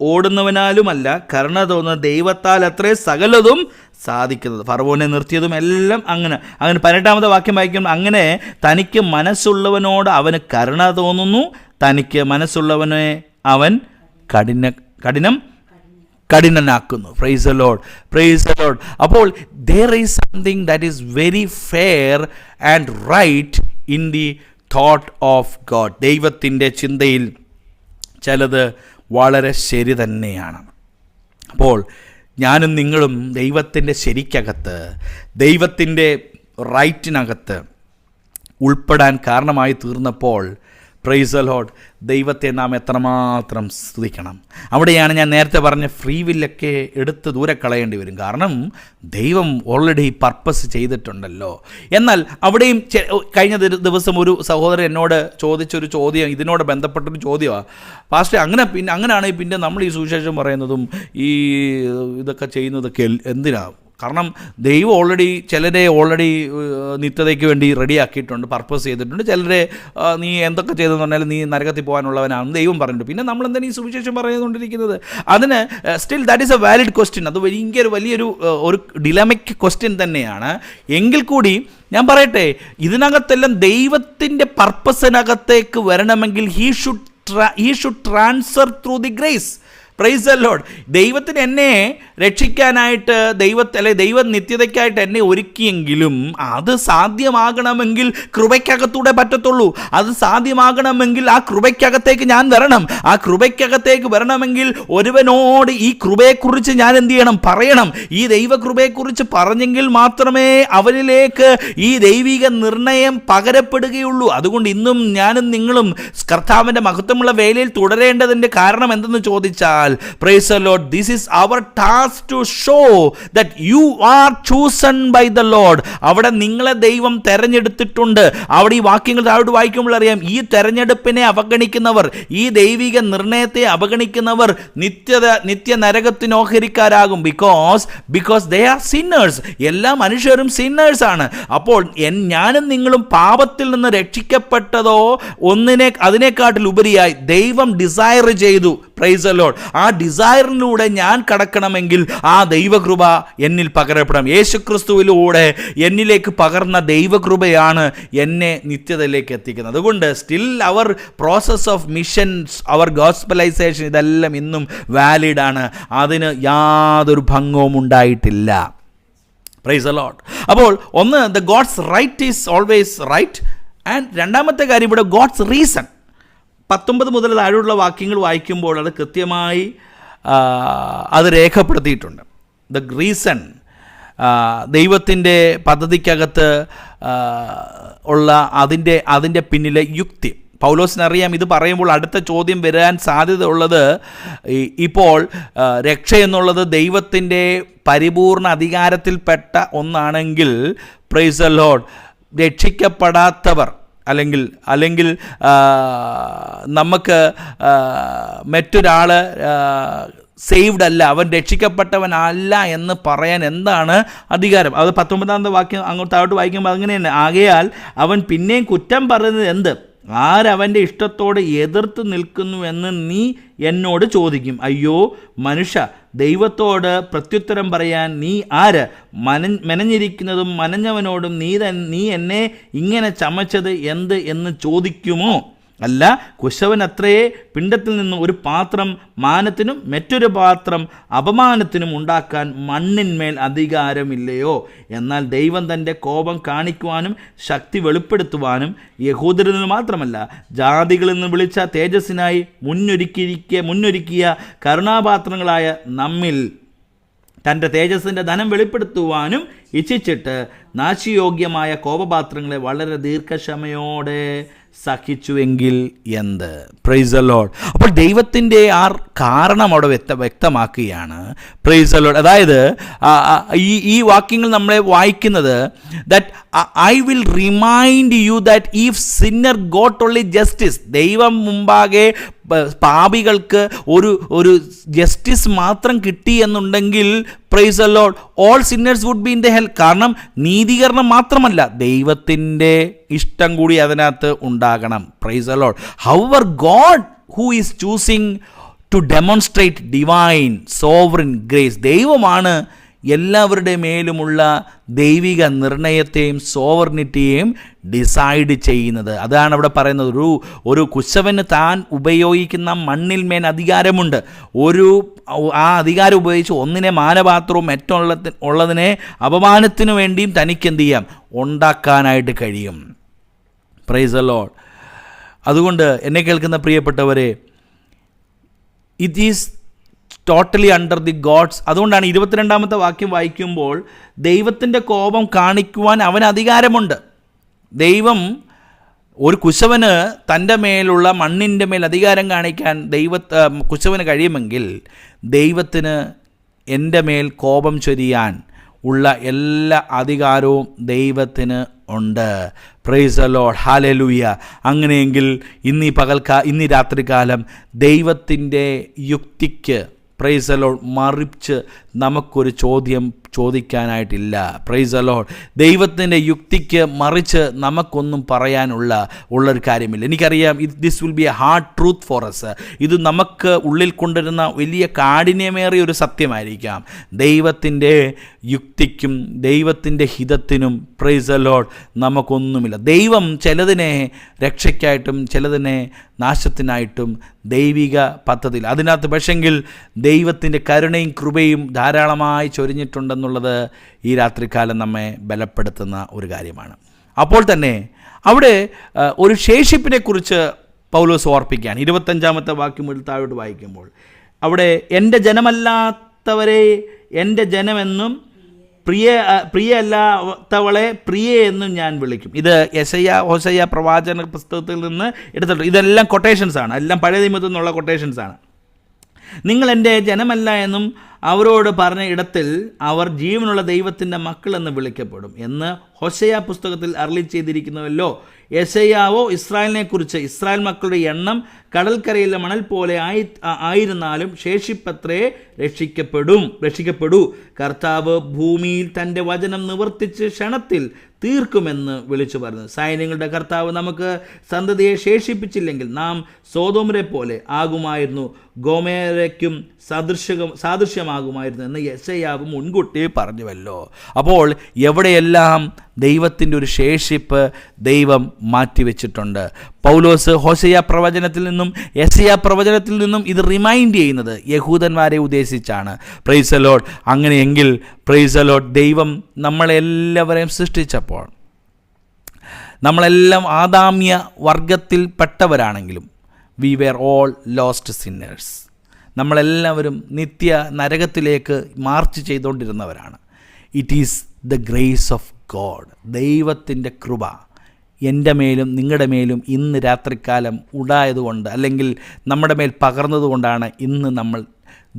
ഓടുന്നവനാലുമല്ല കരുണ തോന്നുന്ന ദൈവത്താൽ അത്രേ സകലതും സാധിക്കുന്നത്. ഫറവോനെ നിർത്തിയതും എല്ലാം അങ്ങനെ 18-ാമത്തെ വാക്യം വായിക്കുമ്പോൾ, അങ്ങനെ തനിക്ക് മനസ്സുള്ളവനോട് അവന് കരുണ തോന്നുന്നു, തനിക്ക് മനസ്സുള്ളവനെ അവൻ കഠിനനാക്കുന്നു. Praise the lord. Praise the lord. അപ്പോൾ there is something that is very fair and right in the thought of God. ദൈവത്തിൻ്റെ ചിന്തയിൽ ചിലത് വളരെ ശരി തന്നെയാണ്. അപ്പോൾ ഞാനും നിങ്ങളും ദൈവത്തിൻ്റെ ശരിക്കകത്ത്, ദൈവത്തിൻ്റെ റൈറ്റിനകത്ത് ഉൾപ്പെടാൻ കാരണമായി തീർന്നപ്പോൾ, പ്രൈസ് ദി ലോർഡ്, ദൈവത്തെ നാം എത്രമാത്രം സ്തുതിക്കണം. അവിടെയാണ് ഞാൻ നേരത്തെ പറഞ്ഞ ഫ്രീ വില്ലൊക്കെ എടുത്ത് ദൂരെ കളയേണ്ടി വരും. കാരണം ദൈവം ഓൾറെഡി പർപ്പസ് ചെയ്തിട്ടുണ്ടല്ലോ. എന്നാൽ അവിടെയും കഴിഞ്ഞ ദിവസം ഒരു സഹോദരൻ എന്നോട് ചോദിച്ചൊരു ചോദ്യം, ഇതിനോട് ബന്ധപ്പെട്ടൊരു ചോദ്യമാണ്, പാസ്റ്റർ അങ്ങനെയാണെങ്കിൽ പിന്നെ നമ്മൾ ഈ സുവിശേഷം പറയുന്നതും ഈ ഇതൊക്കെ ചെയ്യുന്നതൊക്കെ എന്തിനാ? കാരണം ദൈവം ചിലരെ ഓൾറെഡി നിത്യതയ്ക്ക് വേണ്ടി റെഡിയാക്കിയിട്ടുണ്ട്, പർപ്പസ് ചെയ്തിട്ടുണ്ട്. ചിലരെ നീ എന്തൊക്കെ ചെയ്തെന്ന് പറഞ്ഞാലും നീ നരകത്തിൽ പോകാനുള്ളവനാണെന്ന് ദൈവം പറഞ്ഞിട്ടുണ്ട്. പിന്നെ നമ്മളെന്താണ് ഈ സുവിശേഷം പറഞ്ഞുകൊണ്ടിരിക്കുന്നത്? അതിന് still that is A valid question. അത് വലിയൊരു ഡിലമിക് ക്വസ്റ്റ്യൻ തന്നെയാണ്. എങ്കിൽ കൂടി ഞാൻ പറയട്ടെ, ഇതിനകത്തെല്ലാം ദൈവത്തിൻ്റെ പർപ്പസിനകത്തേക്ക് വരണമെങ്കിൽ he should transfer through the grace. Price the Lord. ദൈവത്തിന് എന്നെ രക്ഷിക്കാനായിട്ട് ദൈവ നിത്യതയ്ക്കായിട്ട് എന്നെ ഒരുക്കിയെങ്കിലും അത് സാധ്യമാകണമെങ്കിൽ കൃപയ്ക്കകത്തൂടെ പറ്റത്തുള്ളൂ. അത് സാധ്യമാകണമെങ്കിൽ ആ കൃപയ്ക്കകത്തേക്ക് ഞാൻ വരണം. ആ കൃപയ്ക്കകത്തേക്ക് വരണമെങ്കിൽ ഒരുവനോട് ഈ കൃപയെക്കുറിച്ച് ഞാൻ എന്ത് ചെയ്യണം? പറയണം. ഈ ദൈവകൃപയെക്കുറിച്ച് പറഞ്ഞെങ്കിൽ മാത്രമേ അവരിലേക്ക് ഈ ദൈവിക നിർണയം പകരപ്പെടുകയുള്ളൂ. അതുകൊണ്ട് ഇന്നും ഞാനും നിങ്ങളും കർത്താവിൻ്റെ മഹത്വമുള്ള വേലയിൽ തുടരേണ്ടതിൻ്റെ കാരണം എന്തെന്ന് ചോദിച്ചാൽ, praise the Lord, this is our task to show that you are chosen by the Lord. അവിടെ നിങ്ങളെ ദൈവം തെരഞ്ഞെടുത്തിട്ടുണ്ട്. അവിടെ ഈ വാക്യങ്ങൾ താഴോട്ട് വായിക്കുമ്പോൾ അറിയാം, ഈ തെരഞ്ഞെടുപ്പിനെ അവഗണിക്കുന്നവർ, ഈ ദൈവിക നിർണയത്തെ അവഗണിക്കുന്നവർ നിത്യ നരകത്തിന് ഓഹരിക്കാരാകും. Because they are sinners. എല്ലാ മനുഷ്യരും സിന്നേഴ്സ് ആണ്. അപ്പോൾ ഞാനും നിങ്ങളും പാപത്തിൽ നിന്ന് രക്ഷിക്കപ്പെട്ടതോ അതിനെക്കാട്ടിൽ ഉപരിയായി ദൈവം ഡിസയർ ചെയ്തു. Praise the lord. ആ ഡിസയറിലൂടെ ഞാൻ കടക്കണമെങ്കിൽ ആ ദൈവകൃപ എന്നിൽ പകരപ്പെടണം. യേശുക്രിസ്തുവിലൂടെ എന്നിലേക്ക് പകർന്ന ദൈവകൃപയാണ് എന്നെ നിത്യതയിലേക്ക് എത്തിക്കുന്നത്. അതുകൊണ്ട് still our process of missions, our gospelization, ഇതെല്ലാം ഇന്നും വാലിഡാണ്. അതിന് യാതൊരു ഭംഗവും ഉണ്ടായിട്ടില്ല. Praise the lord. അപ്പോൾ ഒന്ന്, the God's right is always right. And രണ്ടാമത്തെ കാര്യം, ഇവിടെ ഗോഡ്സ് റീസൺ. 19 മുതൽ താഴെയുള്ള വാക്യങ്ങൾ വായിക്കുമ്പോൾ അത് കൃത്യമായി അത് രേഖപ്പെടുത്തിയിട്ടുണ്ട്. ദ റീസൺ, ദൈവത്തിൻ്റെ പദ്ധതിക്കകത്ത് ഉള്ള അതിൻ്റെ പിന്നിലെ യുക്തി. പൗലോസിനറിയാം ഇത് പറയുമ്പോൾ അടുത്ത ചോദ്യം വരാൻ സാധ്യത ഉള്ളത്, ഇപ്പോൾ രക്ഷ എന്നുള്ളത് ദൈവത്തിൻ്റെ പരിപൂർണ അധികാരത്തിൽപ്പെട്ട ഒന്നാണെങ്കിൽ, പ്രൈസ് ദി ലോർഡ്, രക്ഷിക്കപ്പെടാത്തവർ അല്ലെങ്കിൽ നമുക്ക് മറ്റൊരാൾ സേവ്ഡ് അല്ല, അവൻ രക്ഷിക്കപ്പെട്ടവനല്ല എന്ന് പറയാൻ എന്താണ് അധികാരം? അത് 19-ാമത്തെ വാക്യം അങ്ങോട്ട് താഴോട്ട് വായിക്കുമ്പോൾ അങ്ങനെ തന്നെ. ആകയാൽ അവൻ പിന്നെയും കുറ്റം പറയുന്നത് എന്ത്? ആരവൻ്റെ ഇഷ്ടത്തോട് എതിർത്ത് നിൽക്കുന്നുവെന്ന് നീ എന്നോട് ചോദിക്കും. അയ്യോ മനുഷ്യ, ദൈവത്തോട് പ്രത്യുത്തരം പറയാൻ നീ ആര്? മെനഞ്ഞിരിക്കുന്നതും മനഞ്ഞവനോടും നീ എന്നെ ഇങ്ങനെ ചമച്ചത് എന്ത് എന്ന് ചോദിക്കുമോ? അല്ല, കുശവനത്രേ പിണ്ടത്തിൽ നിന്ന് ഒരു പാത്രം മാനത്തിനും മറ്റൊരു പാത്രം അപമാനത്തിനും ഉണ്ടാക്കാൻ മണ്ണിന്മേൽ അധികാരമില്ലയോ? എന്നാൽ ദൈവം തൻ്റെ കോപം കാണിക്കുവാനും ശക്തി വെളിപ്പെടുത്തുവാനും യഹൂദരിൽ നിന്ന് മാത്രമല്ല ജാതികളിൽ നിന്ന് വിളിച്ച തേജസ്സിനായി മുന്നൊരുക്കിയ കരുണാപാത്രങ്ങളായ നമ്മിൽ തൻ്റെ തേജസ്സിൻ്റെ ധനം വെളിപ്പെടുത്തുവാനും ഇച്ഛിച്ചിട്ട് നാശയോഗ്യമായ കോപപാത്രങ്ങളെ വളരെ ദീർഘക്ഷമയോടെ സഹിച്ചുവെങ്കിൽ എന്ത്? Praise the lord. അപ്പോൾ ദൈവത്തിൻ്റെ ആ കാരണം അവിടെ വ്യക്തമാക്കുകയാണ്. Praise the lord. അതായത് ഈ വാക്യങ്ങൾ നമ്മളെ വായിക്കുന്നത്, that I will remind you that if sinner got only justice, ദൈവം മുമ്പാകെ പാപികൾക്ക് ഒരു ജസ്റ്റിസ് മാത്രം കിട്ടി എന്നുണ്ടെങ്കിൽ, praise the lord, all sinners would be in the hell. കാരണം നീതീകരണം മാത്രമല്ല, ദൈവത്തിൻ്റെ ഇഷ്ടം കൂടി അതിനകത്ത് ഉണ്ടാകണം. Praise the lord. However God who is choosing to demonstrate divine sovereign grace. ദൈവമാണ് എല്ലാവരുടെ മേലുമുള്ള ദൈവിക നിർണയത്തെയും സോവർണിറ്റിയെയും ഡിസൈഡ് ചെയ്യുന്നത്. അതാണ് അവിടെ പറയുന്നത്. ഒരു കുശവന് താൻ ഉപയോഗിക്കുന്ന മണ്ണിന്മേൽ അധികാരമുണ്ട്. ആ അധികാരം ഉപയോഗിച്ച് ഒന്നിനെ മാനപാത്രവും മറ്റുള്ളതിനെ അപമാനത്തിനു വേണ്ടിയും തനിക്ക് എന്ത് ചെയ്യാം? ഉണ്ടാക്കാനായിട്ട് കഴിയും. Praise the Lord. അതുകൊണ്ട് എന്നെ കേൾക്കുന്ന പ്രിയപ്പെട്ടവരെ, it is totally under the God's. അതുകൊണ്ടാണ് 22-ാമത്തെ വാക്യം വായിക്കുമ്പോൾ ദൈവത്തിൻ്റെ കോപം കാണിക്കുവാൻ അവന് അധികാരമുണ്ട്. ദൈവം ഒരു കുശവന് തൻ്റെ മേലുള്ള മണ്ണിൻ്റെ മേൽ അധികാരം കാണിക്കാൻ കുശവന് കഴിയുമെങ്കിൽ, ദൈവത്തിന് എൻ്റെ മേൽ കോപം ചൊരിയാൻ ഉള്ള എല്ലാ അധികാരവും ദൈവത്തിന് ഉണ്ട്. Price the Lord. ഹല്ലേലൂയ. അങ്ങനെയെങ്കിൽ ഇന്ന് രാത്രികാലം ദൈവത്തിൻ്റെ യുക്തിക്ക്, പ്രൈസ് ദി ലോർഡ്, മറിച്ച് നമുക്കൊരു ചോദ്യം ചോദിക്കാനായിട്ടില്ല. Price the Lord. ദൈവത്തിൻ്റെ യുക്തിക്ക് മറിച്ച് നമുക്കൊന്നും ഉള്ളൊരു കാര്യമില്ല. എനിക്കറിയാം this will be a hard truth for us. ഇത് നമുക്ക് ഉള്ളിൽ കൊണ്ടുവരുന്ന വലിയ കാഠിന്യമേറിയ ഒരു സത്യമായിരിക്കാം. ദൈവത്തിൻ്റെ യുക്തിക്കും ദൈവത്തിൻ്റെ ഹിതത്തിനും പ്രൈസ് ദി ലോർഡ് നമുക്കൊന്നുമില്ല. ദൈവം ചിലതിനെ രക്ഷയ്ക്കായിട്ടും ചിലതിനെ നാശത്തിനായിട്ടും ദൈവിക പദ്ധതിയിൽ അതിനകത്ത് പക്ഷെങ്കിൽ ദൈവത്തിൻ്റെ കരുണയും കൃപയും ധാരാളമായി ചൊരിഞ്ഞിട്ടുണ്ടെന്നുള്ളത് ഈ രാത്രികാലം നമ്മെ ബലപ്പെടുത്തുന്ന ഒരു കാര്യമാണ്. അപ്പോൾ തന്നെ അവിടെ ഒരു ശേഷിപ്പിനെക്കുറിച്ച് പൗലോസ് ഓർപ്പിക്കുകയാണ്. 25-ാമത്തെ വാക്യം മുതൽ താഴോട്ട് വായിക്കുമ്പോൾ അവിടെ എൻ്റെ ജനമല്ലാത്തവരെ എൻ്റെ ജനമെന്നും പ്രിയല്ലാത്തവളെ പ്രിയ എന്നും ഞാൻ വിളിക്കും. ഇത് ഹോശയ്യ പ്രവാചന പുസ്തകത്തിൽ നിന്ന് എടുത്തിട്ടുണ്ട്. ഇതെല്ലാം കൊട്ടേഷൻസാണ്, എല്ലാം പഴയ നിയമത്തിൽ നിന്നുള്ള കൊട്ടേഷൻസാണ്. നിങ്ങൾ എൻ്റെ ജനമല്ല എന്നും അവരോട് പറഞ്ഞ ഇടത്തിൽ അവർ ജീവനുള്ള ദൈവത്തിൻ്റെ മക്കളെന്ന് വിളിക്കപ്പെടും എന്ന് ഹോശയ്യ പുസ്തകത്തിൽ അരുളി ചെയ്തിരിക്കുന്നുവല്ലോ. യെശയ്യാവോ ഇസ്രായേലിനെക്കുറിച്ച് ഇസ്രായേൽ മക്കളുടെ എണ്ണം കടൽക്കരയിലെ മണൽ പോലെ ആയിരുന്നാലും ശേഷിപ്പത്രേ രക്ഷിക്കപ്പെടൂ. കർത്താവ് ഭൂമിയിൽ തൻ്റെ വചനം നിവർത്തിച്ച് ക്ഷണത്തിൽ തീർക്കുമെന്ന് വിളിച്ചു പറഞ്ഞു. സൈന്യങ്ങളുടെ കർത്താവ് നമുക്ക് സന്തതിയെ ശേഷിപ്പിച്ചില്ലെങ്കിൽ നാം സോദോമിനെ പോലെ ആകുമായിരുന്നു, ഗോമേരയ്ക്കും സാദൃശ്യമാകുമായിരുന്നു എന്ന് യെശയ്യാവ് മുൻകൂട്ടി പറഞ്ഞുവല്ലോ. അപ്പോൾ എവിടെയെല്ലാം ദൈവത്തിൻ്റെ ഒരു ശേഷിപ്പ് ദൈവം മാറ്റിവെച്ചിട്ടുണ്ട്. പൗലോസ് ഹോശയ്യ പ്രവചനത്തിൽ നിന്നും യെശയ്യാ പ്രവചനത്തിൽ നിന്നും ഇത് റിമൈൻഡ് ചെയ്യുന്നത് യഹൂദന്മാരെ ഉദ്ദേശിച്ചാണ്. Praise the lord. അങ്ങനെയെങ്കിൽ പ്രൈസ് ദി ലോർഡ്, ദൈവം നമ്മളെല്ലാവരെയും സൃഷ്ടിച്ചപ്പോൾ നമ്മളെല്ലാം ആദാമ്യ വർഗത്തിൽപ്പെട്ടവരാണെങ്കിലും we were all lost sinners. നമ്മളെല്ലാവരും നിത്യ നരകത്തിലേക്ക് മാർച്ച് ചെയ്തുകൊണ്ടിരുന്നവരാണ്. It is the grace of God. ദൈവത്തിൻ്റെ കൃപ എൻ്റെ മേലും നിങ്ങളുടെ മേലും ഇന്ന് രാത്രികാലം ഉണ്ടായതുകൊണ്ട്, അല്ലെങ്കിൽ നമ്മുടെ മേൽ പകർന്നതുകൊണ്ടാണ് ഇന്ന് നമ്മൾ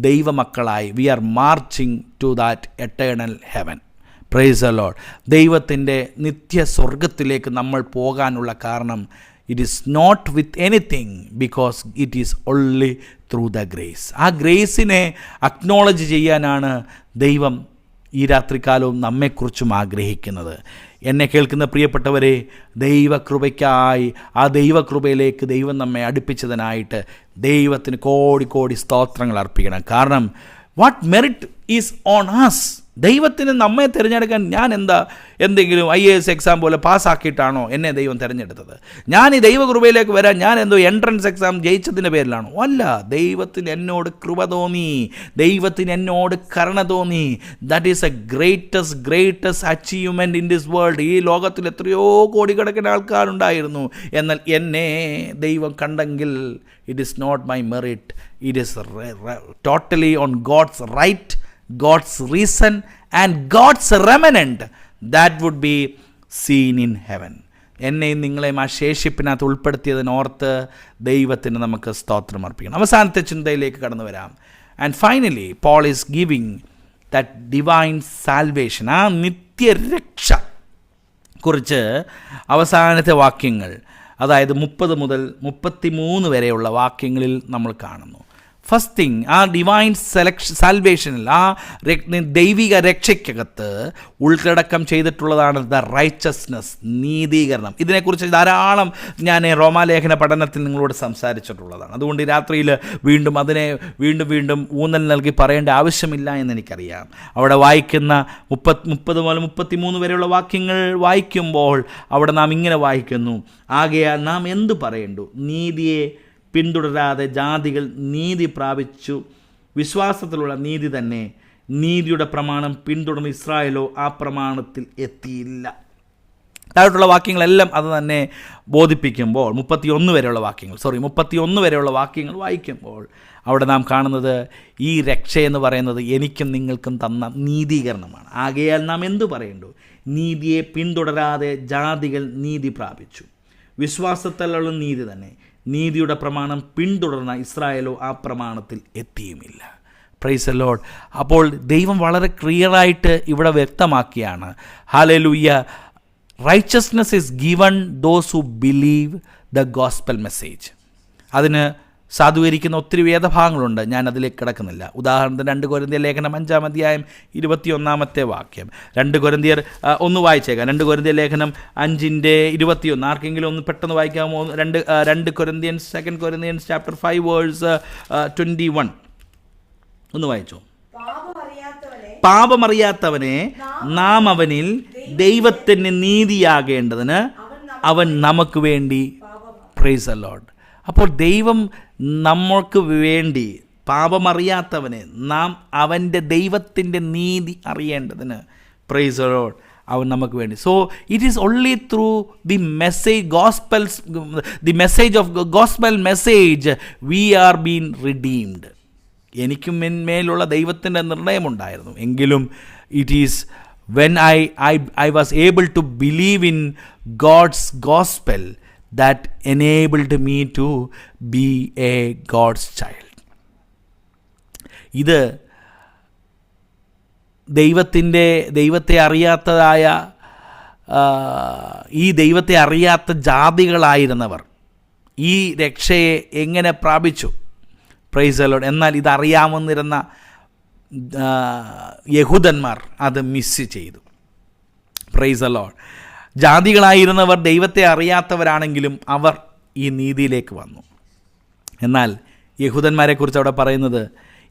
ദൈവമക്കളായി we are marching to that eternal heaven. Praise the Lord. ദൈവത്തിൻ്റെ നിത്യ സ്വർഗത്തിലേക്ക് നമ്മൾ പോകാനുള്ള കാരണം it is not with anything, because it is only through the grace. ആ ഗ്രേസിനെ അക്നോളജ് ചെയ്യാനാണ് ദൈവം ഈ രാത്രികാലവും നമ്മെക്കുറിച്ചും ആഗ്രഹിക്കുന്നത്. എന്നെ കേൾക്കുന്ന പ്രിയപ്പെട്ടവരെ, ദൈവകൃപയ്ക്കായി ആ ദൈവകൃപയിലേക്ക് ദൈവം നമ്മെ അടുപ്പിച്ചതിനായിട്ട് ദൈവത്തിന് കോടി സ്തോത്രങ്ങൾ അർപ്പിക്കണം. കാരണം what merit is on us. ദൈവത്തിന് നമ്മെ തിരഞ്ഞെടുക്കാൻ ഞാൻ എന്തെങ്കിലും IAS എക്സാം പോലെ പാസ്സാക്കിയിട്ടാണോ എന്നെ ദൈവം തിരഞ്ഞെടുത്തത്? ഞാൻ ഈ ദൈവകൃപയിലേക്ക് വരാൻ ഞാൻ എൻട്രൻസ് എക്സാം ജയിച്ചതിൻ്റെ പേരിലാണോ? അല്ല. ദൈവത്തിന് എന്നോട് കൃപ തോന്നി, ദൈവത്തിന് എന്നോട് കരുണ തോന്നി. That is a greatest achievement in this world. ഈ ലോകത്തിൽ എത്രയോ കോടിക്കണക്കിന് ആൾക്കാരുണ്ടായിരുന്നു, എന്നാൽ എന്നെ ദൈവം കണ്ടെങ്കിൽ it is not my merit, it is totally on God's right, God's reason and God's remnant that would be seen in heaven. എന്നെയും നിങ്ങളെയും ആ ശേഷിപ്പിനകത്ത് ഉൾപ്പെടുത്തിയതിനോർത്ത് ദൈവത്തിന് നമുക്ക് സ്തോത്രം അർപ്പിക്കണം. അവസാനത്തെ ചിന്തയിലേക്ക് കടന്നു വരാം. And finally Paul is giving that divine salvation, ആ നിത്യരക്ഷ കുറിച്ച് അവസാനത്തെ വാക്യങ്ങൾ, അതായത് 30 മുതൽ 33 വരെയുള്ള വാക്യങ്ങളിൽ നമ്മൾ കാണുന്നു. ഫസ്റ്റ് തിങ്, ആ ഡിവൈൻ സാൽവേഷനിൽ, ആ ദൈവിക രക്ഷയ്ക്കകത്ത് ഉൾക്കടക്കം ചെയ്തിട്ടുള്ളതാണ് ദ റൈച്ചസ്നെസ്, നീതീകരണം. ഇതിനെക്കുറിച്ച് ധാരാളം ഞാൻ റോമാലേഖന പഠനത്തിൽ നിങ്ങളോട് സംസാരിച്ചിട്ടുള്ളതാണ്. അതുകൊണ്ട് ഈ രാത്രിയിൽ അതിനെ വീണ്ടും ഊന്നൽ നൽകി പറയേണ്ട ആവശ്യമില്ല എന്നെനിക്കറിയാം. അവിടെ വായിക്കുന്ന 30 മുതൽ 33 വരെയുള്ള വാക്യങ്ങൾ വായിക്കുമ്പോൾ അവിടെ നാം ഇങ്ങനെ വായിക്കുന്നു: ആകയാൽ നാം എന്തു പറയേണ്ടു? നീതിയെ പിന്തുടരാതെ ജാതികൾ നീതി പ്രാപിച്ചു, വിശ്വാസത്തിലുള്ള നീതി തന്നെ. നീതിയുടെ പ്രമാണം പിന്തുടർന്ന് ഇസ്രായേലോ ആ പ്രമാണത്തിൽ എത്തിയില്ല. താഴോട്ടുള്ള വാക്യങ്ങളെല്ലാം അത് തന്നെ ബോധിപ്പിക്കുമ്പോൾ 31 വരെയുള്ള വാക്യങ്ങൾ വായിക്കുമ്പോൾ അവിടെ നാം കാണുന്നത് ഈ രക്ഷയെന്ന് പറയുന്നത് എനിക്കും നിങ്ങൾക്കും തന്ന നീതീകരണമാണ്. ആകയാൽ നാം എന്തു പറയേണ്ടു? നീതിയെ പിന്തുടരാതെ ജാതികൾ നീതി പ്രാപിച്ചു, വിശ്വാസത്തിലുള്ള നീതി തന്നെ. നീതിയുടെ പ്രമാണം പിന്തുടർന്ന ഇസ്രായേലോ ആ പ്രമാണത്തിൽ എത്തിയുമില്ല. Price the lord. അപ്പോൾ ദൈവം വളരെ ക്ലിയറായിട്ട് ഇവിടെ വ്യക്തമാക്കിയാണ്, hallelujah, righteousness is given those who believe the gospel message. അതിന് സാധൂകരിക്കുന്ന ഒത്തിരി വേദഭാഗങ്ങളുണ്ട്. ഞാൻ അതിലേക്ക് കിടക്കുന്നില്ല. ഉദാഹരണത്തിന് 2 കൊരിന്ത്യർ ലേഖനം 5-ാം അധ്യായം 21-ാമത്തെ വാക്യം. 2 കൊരിന്ത്യർ ഒന്ന് വായിച്ചേക്കാം. 2 കൊരിന്ത്യർ ലേഖനം 5:21. ആർക്കെങ്കിലും ഒന്ന് പെട്ടെന്ന് വായിക്കാമോ? 2 കൊരിന്ത്യൻസ് 2 കൊരിന്ത്യൻസ് ചാപ്റ്റർ 5 വേഴ്സ് 21 ഒന്ന് വായിച്ചോ. പാപമറിയാത്തവനെ നാം അവനിൽ ദൈവത്തിന് നീതിയാകേണ്ടതിന് അവൻ നമുക്ക് വേണ്ടി, പ്രൈസ് ദി ലോർഡ്. അപ്പോൾ ദൈവം നമ്മൾക്ക് വേണ്ടി, പാപമറിയാത്തവനെ നാം അവൻ്റെ ദൈവത്തിൻ്റെ നീതി അറിയേണ്ടതിന്, പ്രൈസ് ദി ലോർഡ്, അവൻ നമുക്ക് വേണ്ടി. So it is only through the message of gospel message V R been redeemed. എനിക്കും മേലുള്ള ദൈവത്തിൻ്റെ നിർണയമുണ്ടായിരുന്നു. എങ്കിലും it is when I was able to believe in God's gospel that enabled me to be a God's child. ഇത് ദൈവത്തെ അറിയാത്തതായ ഈ ദൈവത്തെ അറിയാത്ത ജാതികളായിരുന്നവർ ഈ രക്ഷയെ എങ്ങനെ പ്രാപിച്ചു? Price the Lord. എന്നാൽ ഇതറിയാമെന്നിരുന്ന യഹൂദന്മാർ അത് മിസ് ചെയ്തു. Praise the Lord. ജാതികളായിരുന്നവർ ദൈവത്തെ അറിയാത്തവരാണെങ്കിലും അവർ ഈ നീതിയിലേക്ക് വന്നു. എന്നാൽ യഹൂദന്മാരെക്കുറിച്ച് അവിടെ പറയുന്നത്,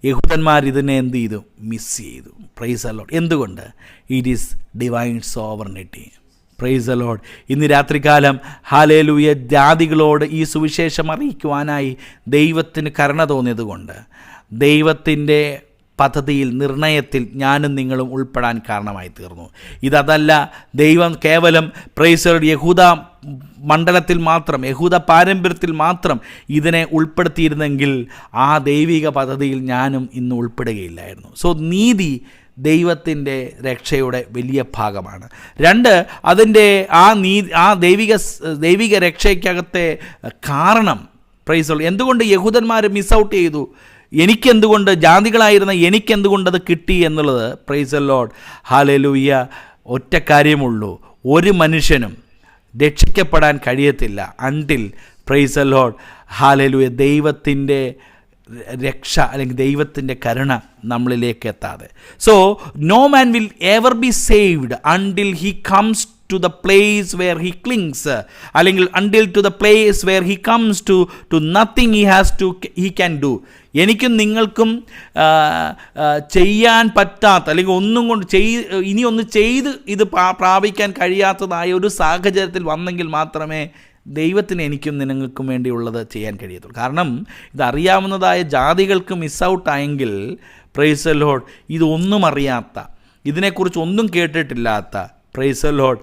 യഹൂദന്മാർ ഇതിനെ എന്ത് ചെയ്തു? മിസ് ചെയ്തു. Praise the Lord. എന്തുകൊണ്ട്? It is divine sovereignty. Praise the Lord. ഇന്ന് രാത്രികാലം ഹല്ലേലൂയ, ജാതികളോട് ഈ സുവിശേഷം അറിയിക്കുവാനായി ദൈവത്തിന് കരുണ തോന്നിയതുകൊണ്ട് ദൈവത്തിൻ്റെ പദ്ധതിയിൽ, നിർണയത്തിൽ ഞാനും നിങ്ങളും ഉൾപ്പെടാൻ കാരണമായി തീർന്നു. ഇതല്ല, ദൈവം കേവലം പ്രൈസ് ദി ലോർഡ് യഹൂദ മണ്ഡലത്തിൽ മാത്രം, യഹൂദ പാരമ്പര്യത്തിൽ മാത്രം ഇതിനെ ഉൾപ്പെടുത്തിയിരുന്നെങ്കിൽ ആ ദൈവിക പദ്ധതിയിൽ ഞാനും ഇന്ന് ഉൾപ്പെടുകയില്ലായിരുന്നു. സോ നീതി ദൈവത്തിൻ്റെ രക്ഷയുടെ വലിയ ഭാഗമാണ്. 2, അതിൻ്റെ ആ ദൈവിക രക്ഷയ്ക്കകത്തെ കാരണം, പ്രൈസ് ദി ലോർഡ്, എന്തുകൊണ്ട് യഹൂദന്മാർ മിസ് ഔട്ട് ചെയ്തു, എനിക്കെന്തുകൊണ്ട്, ജാതികളായിരുന്ന എനിക്കെന്തുകൊണ്ടത് കിട്ടി എന്നുള്ളത്, പ്രൈസ് ദി ലോർഡ്, ഹല്ലേലൂയ, ഒറ്റ കാര്യമുള്ളൂ. ഒരു മനുഷ്യനും രക്ഷിക്കപ്പെടാൻ കഴിയത്തില്ല until, praise the Lord, hallelujah, ദൈവത്തിൻ്റെ രക്ഷ അല്ലെങ്കിൽ ദൈവത്തിൻ്റെ കരുണ നമ്മളിലേക്ക് എത്താതെ. So no man will ever be saved until he comes to the place where he clings, അല്ലെങ്കിൽ until to the place where he comes to nothing he can do. എനിക്കും നിങ്ങൾക്കും ചെയ്യാൻ പറ്റാത്ത, അല്ലെങ്കിൽ ഒന്നും കൊണ്ട് ഇനി ഒന്ന് ചെയ്ത് ഇത് പ്രാപിക്കാൻ കഴിയാത്തതായ ഒരു സാഹചര്യത്തിൽ വന്നെങ്കിൽ മാത്രമേ ദൈവത്തിന് എനിക്കും നിങ്ങൾക്കും വേണ്ടിയുള്ളത് ചെയ്യാൻ കഴിയത്തുള്ളൂ. കാരണം ഇതറിയാവുന്നതായ ജാതികൾക്ക് മിസ് ഔട്ടായെങ്കിൽ, പ്രൈസ് ദി ലോർഡ്, ഇതൊന്നും അറിയാത്ത, ഇതിനെക്കുറിച്ച് ഒന്നും കേട്ടിട്ടില്ലാത്ത, പ്രൈസ് ദി ലോർഡ്,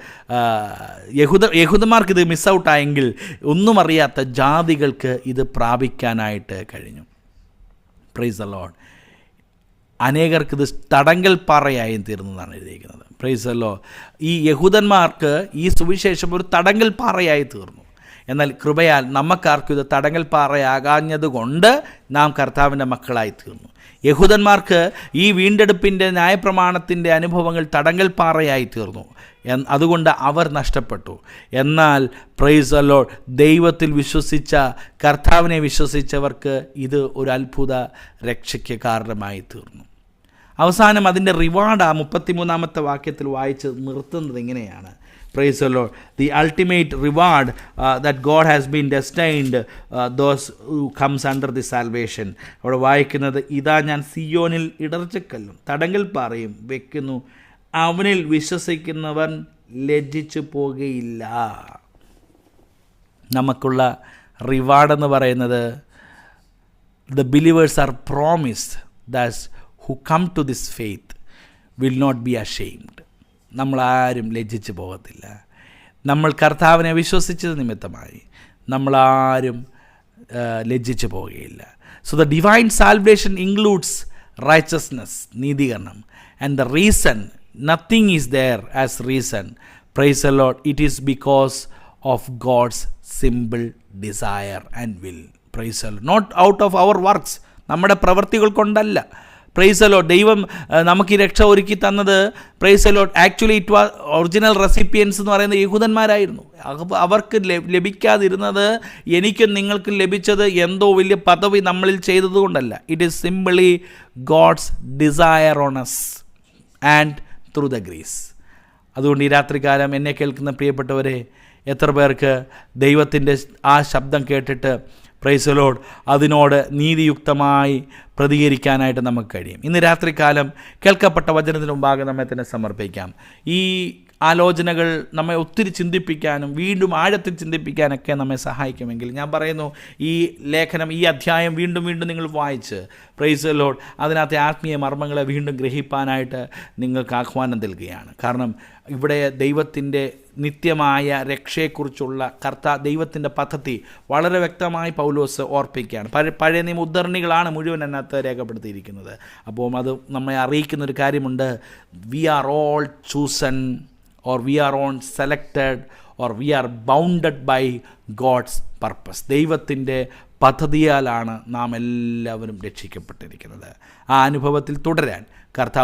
യഹൂദന്മാർക്ക് ഇത് മിസ് ഔട്ടായെങ്കിൽ ഒന്നും അറിയാത്ത ജാതികൾക്ക് ഇത് പ്രാപിക്കാനായിട്ട് കഴിഞ്ഞു. Price the Lord. അനേകർക്ക് ഇത് തടങ്കൽ പാറയായി തീർന്നതാണ് എഴുതിയിരിക്കുന്നത്. Price the Lord. ഈ യഹൂദന്മാർക്ക് ഈ സുവിശേഷം ഒരു തടങ്കൽ പാറയായി തീർന്നു. എന്നാൽ കൃപയാൽ നമുക്കാർക്കും ഇത് തടങ്കൽ പാറയാകാഞ്ഞതുകൊണ്ട് നാം കർത്താവിൻ്റെ മക്കളായി തീർന്നു. യഹൂദന്മാർക്ക് ഈ വീണ്ടെടുപ്പിൻ്റെ ന്യായപ്രമാണത്തിൻ്റെ അനുഭവങ്ങൾ തടങ്കൽ പാറയായി തീർന്നു. അതുകൊണ്ട് അവർ നഷ്ടപ്പെട്ടു. എന്നാൽ പ്രൈസ് ദി ലോർഡ്, ദൈവത്തിൽ വിശ്വസിച്ച, കർത്താവിനെ വിശ്വസിച്ചവർക്ക് ഇത് ഒരു അത്ഭുത രക്ഷയ്ക്ക് കാരണമായി തീർന്നു. അവസാനം അതിൻ്റെ റിവാർഡ് 33-ാമത്തെ വാക്യത്തിൽ വായിച്ച് നിർത്തുന്നത് ഇങ്ങനെയാണ്. Praise the Lord. The ultimate reward that God has been destined those who comes under the salvation. അവിടെ വായിക്കുന്നത്, ഇതാ ഞാൻ സിയോനിൽ ഇടർച്ചക്കല്ലും തടങ്കൽ പാറയും വെക്കുന്നു, അവനിൽ വിശ്വസിക്കുന്നവൻ ലജ്ജിച്ചു പോകുകയില്ല. നമുക്കുള്ള റിവാർഡെന്ന് പറയുന്നത്, the believers are promised that who come to this faith will not be ashamed. നമ്മളാരും ലജ്ജിച്ച് പോകത്തില്ല. നമ്മൾ കർത്താവിനെ വിശ്വസിച്ചത് നിമിത്തമായി നമ്മളാരും ലജ്ജിച്ച് പോവുകയില്ല. So the divine salvation includes righteousness, നീതീകരണം. And the reason, nothing is there as reason, praise the Lord, it is because of God's simple desire and will. Praise the Lord. Not out of our works, നമ്മുടെ പ്രവൃത്തികൾ കൊണ്ടല്ല. Praise the Lord. ദൈവം നമുക്ക് ഈ രക്ഷ ഒരുക്കി തന്നത്, praise the Lord, actually it was original recipients എന്ന് പറയുന്നത് യഹൂദന്മാരായിരുന്നു. അവർക്ക് ലഭിക്കാതിരുന്നത് എനിക്കും നിങ്ങൾക്കും ലഭിച്ചത് എന്തോ വലിയ പദവി നമ്മളിൽ ചെയ്തതുകൊണ്ടല്ല. It is simply God's desire on us and through the grace. അതുകൊണ്ട് ഈ രാത്രികാലം എന്നെ കേൾക്കുന്ന പ്രിയപ്പെട്ടവരെ, എത്ര പേർക്ക് ദൈവത്തിൻ്റെ ആ ശബ്ദം കേട്ടിട്ട്, പ്രൈസ് ദി ലോർഡ്, അതിനോട് നീതിയുക്തമായി പ്രതികരിക്കാനായിട്ട് നമുക്ക് കഴിയും? ഇന്ന് രാത്രികാലം കേൾക്കപ്പെട്ട വചനത്തിന് മുമ്പാകെ നമ്മെ തന്നെ സമർപ്പിക്കാം. ഈ ആലോചനകൾ നമ്മെ ഒത്തിരി ചിന്തിപ്പിക്കാനും വീണ്ടും ആഴത്തിൽ ചിന്തിപ്പിക്കാനൊക്കെ നമ്മെ സഹായിക്കുമെങ്കിൽ ഞാൻ പറയുന്നു, ഈ ലേഖനം, ഈ അധ്യായം വീണ്ടും വീണ്ടും നിങ്ങൾ വായിച്ച്, പ്രൈസ് ദി ലോർഡ്, അതിനകത്തെ ആത്മീയ മർമ്മങ്ങളെ വീണ്ടും ഗ്രഹിപ്പാനായിട്ട് നിങ്ങൾക്ക് ആഹ്വാനം നൽകുകയാണ്. കാരണം ഇവിടെ ദൈവത്തിൻ്റെ നിത്യമായ രക്ഷയെക്കുറിച്ചുള്ള ദൈവത്തിൻ്റെ പദ്ധതി വളരെ വ്യക്തമായി പൗലോസ് ഓർപ്പിക്കുകയാണ്. പഴയ നിയമ ഉദ്ധരണികളാണ് മുഴുവൻ അതിനകത്ത് രേഖപ്പെടുത്തിയിരിക്കുന്നത്. അപ്പോൾ അത് നമ്മെ അറിയിക്കുന്നൊരു കാര്യമുണ്ട്. We are all chosen, or we are on selected, or we are bounded by God's purpose. ദൈവത്തിൻ്റെ പദ്ധതിയാലാണ് നാം എല്ലാവരും രക്ഷിക്കപ്പെട്ടിരിക്കുന്നത്. ആ അനുഭവത്തിൽ തുടരാൻ കർത്താവ്